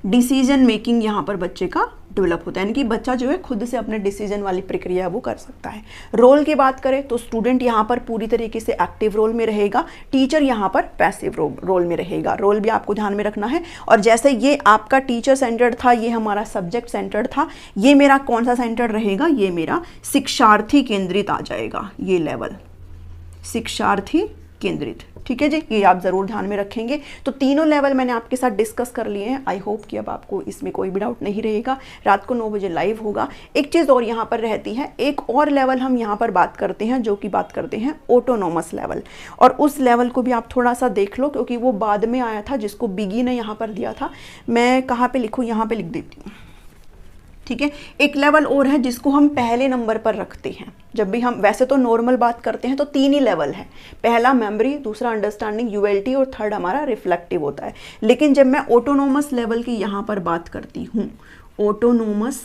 डिसीजन मेकिंग यहाँ पर बच्चे का डेवलप होता है, यानी कि बच्चा जो है खुद से अपने डिसीजन वाली प्रक्रिया वो कर सकता है। रोल की बात करें तो स्टूडेंट यहाँ पर पूरी तरीके से एक्टिव रोल में रहेगा, टीचर यहाँ पर पैसिव रोल में रहेगा। रोल भी आपको ध्यान में रखना है। और जैसे ये आपका टीचर सेंटर्ड था, ये हमारा सब्जेक्ट सेंटर्ड था, ये मेरा कौन सा सेंटर्ड रहेगा, ये मेरा शिक्षार्थी केंद्रित आ जाएगा, ये लेवल शिक्षार्थी केंद्रित। ठीक है जी, ये आप ज़रूर ध्यान में रखेंगे। तो तीनों लेवल मैंने आपके साथ डिस्कस कर लिए हैं। आई होप कि अब आपको इसमें कोई भी डाउट नहीं रहेगा। रात को 9 बजे लाइव होगा। एक चीज़ और यहाँ पर रहती है, एक और लेवल हम यहाँ पर बात करते हैं, जो कि बात करते हैं ऑटोनोमस लेवल। और उस लेवल को भी आप थोड़ा सा देख लो, क्योंकि वो बाद में आया था, जिसको बिगी ने यहाँ पर दिया था। मैं कहाँ पर लिखूँ, यहाँ पर लिख देती हूँ। ठीक है, एक लेवल और है जिसको हम पहले नंबर पर रखते हैं। जब भी हम वैसे तो नॉर्मल बात करते हैं तो 3 ही लेवल है, पहला मेमोरी, दूसरा अंडरस्टैंडिंग यूएलटी और थर्ड हमारा रिफ्लेक्टिव होता है। लेकिन जब मैं ऑटोनोमस लेवल की यहाँ पर बात करती हूँ, ऑटोनोमस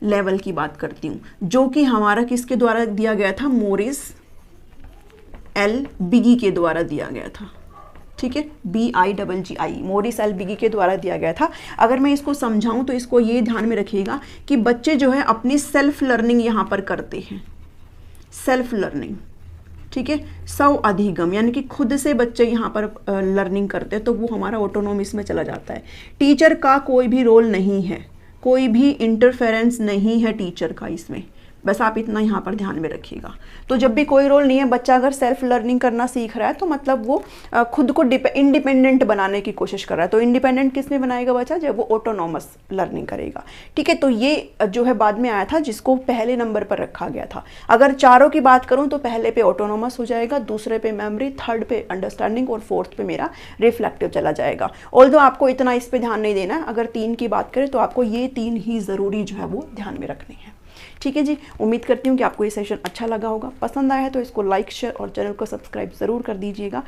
लेवल की बात करती हूँ, जो कि हमारा किसके द्वारा दिया गया था, मोरिस एल बिगी के द्वारा दिया गया था। ठीक है, BIGGI, मोरिस एल बिगी के द्वारा दिया गया था। अगर मैं इसको समझाऊं तो इसको ये ध्यान में रखिएगा कि बच्चे जो है अपनी सेल्फ लर्निंग यहाँ पर करते हैं, सेल्फ लर्निंग। ठीक है, स्व अधिगम, यानी कि खुद से बच्चे यहाँ पर लर्निंग करते हैं, तो वो हमारा ऑटोनोमिस में चला जाता है। टीचर का कोई भी रोल नहीं है, कोई भी इंटरफेरेंस नहीं है टीचर का इसमें, बस आप इतना यहाँ पर ध्यान में रखिएगा। तो जब भी कोई रोल नहीं है, बच्चा अगर सेल्फ लर्निंग करना सीख रहा है तो मतलब वो खुद को इंडिपेंडेंट बनाने की कोशिश कर रहा है। तो इंडिपेंडेंट किस में बनाएगा बच्चा, जब वो ऑटोनॉमस लर्निंग करेगा। ठीक है, तो ये जो है बाद में आया था, जिसको पहले नंबर पर रखा गया था। अगर चारों की बात करूँ तो पहले पे ऑटोनॉमस हो जाएगा, दूसरे पे मेमोरी, थर्ड पे अंडरस्टैंडिंग और फोर्थ पे मेरा रिफ्लेक्टिव चला जाएगा। ऑल्दो आपको इतना इस पर ध्यान नहीं देना है। अगर 3 की बात करें तो आपको ये 3 ही ज़रूरी जो है वो ध्यान में रखनी है। ठीक है जी, उम्मीद करती हूँ कि आपको ये सेशन अच्छा लगा होगा। पसंद आया है तो इसको लाइक, शेयर और चैनल को सब्सक्राइब ज़रूर कर दीजिएगा।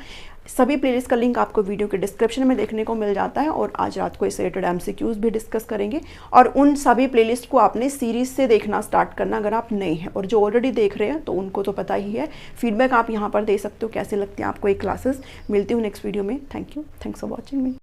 सभी प्लेलिस्ट का लिंक आपको वीडियो के डिस्क्रिप्शन में देखने को मिल जाता है। और आज रात को इससे रिलेटेड MCQs भी डिस्कस करेंगे। और उन सभी प्लेलिस्ट को आपने सीरीज़ से देखना स्टार्ट करना, अगर आप नए हैं। और जो ऑलरेडी देख रहे हैं तो उनको तो पता ही है। फीडबैक आप यहाँ पर दे सकते हो, कैसे लगती हैं आपको ये क्लासेस। मिलती हूँ नेक्स्ट वीडियो में। Thank you, thanks for watching me.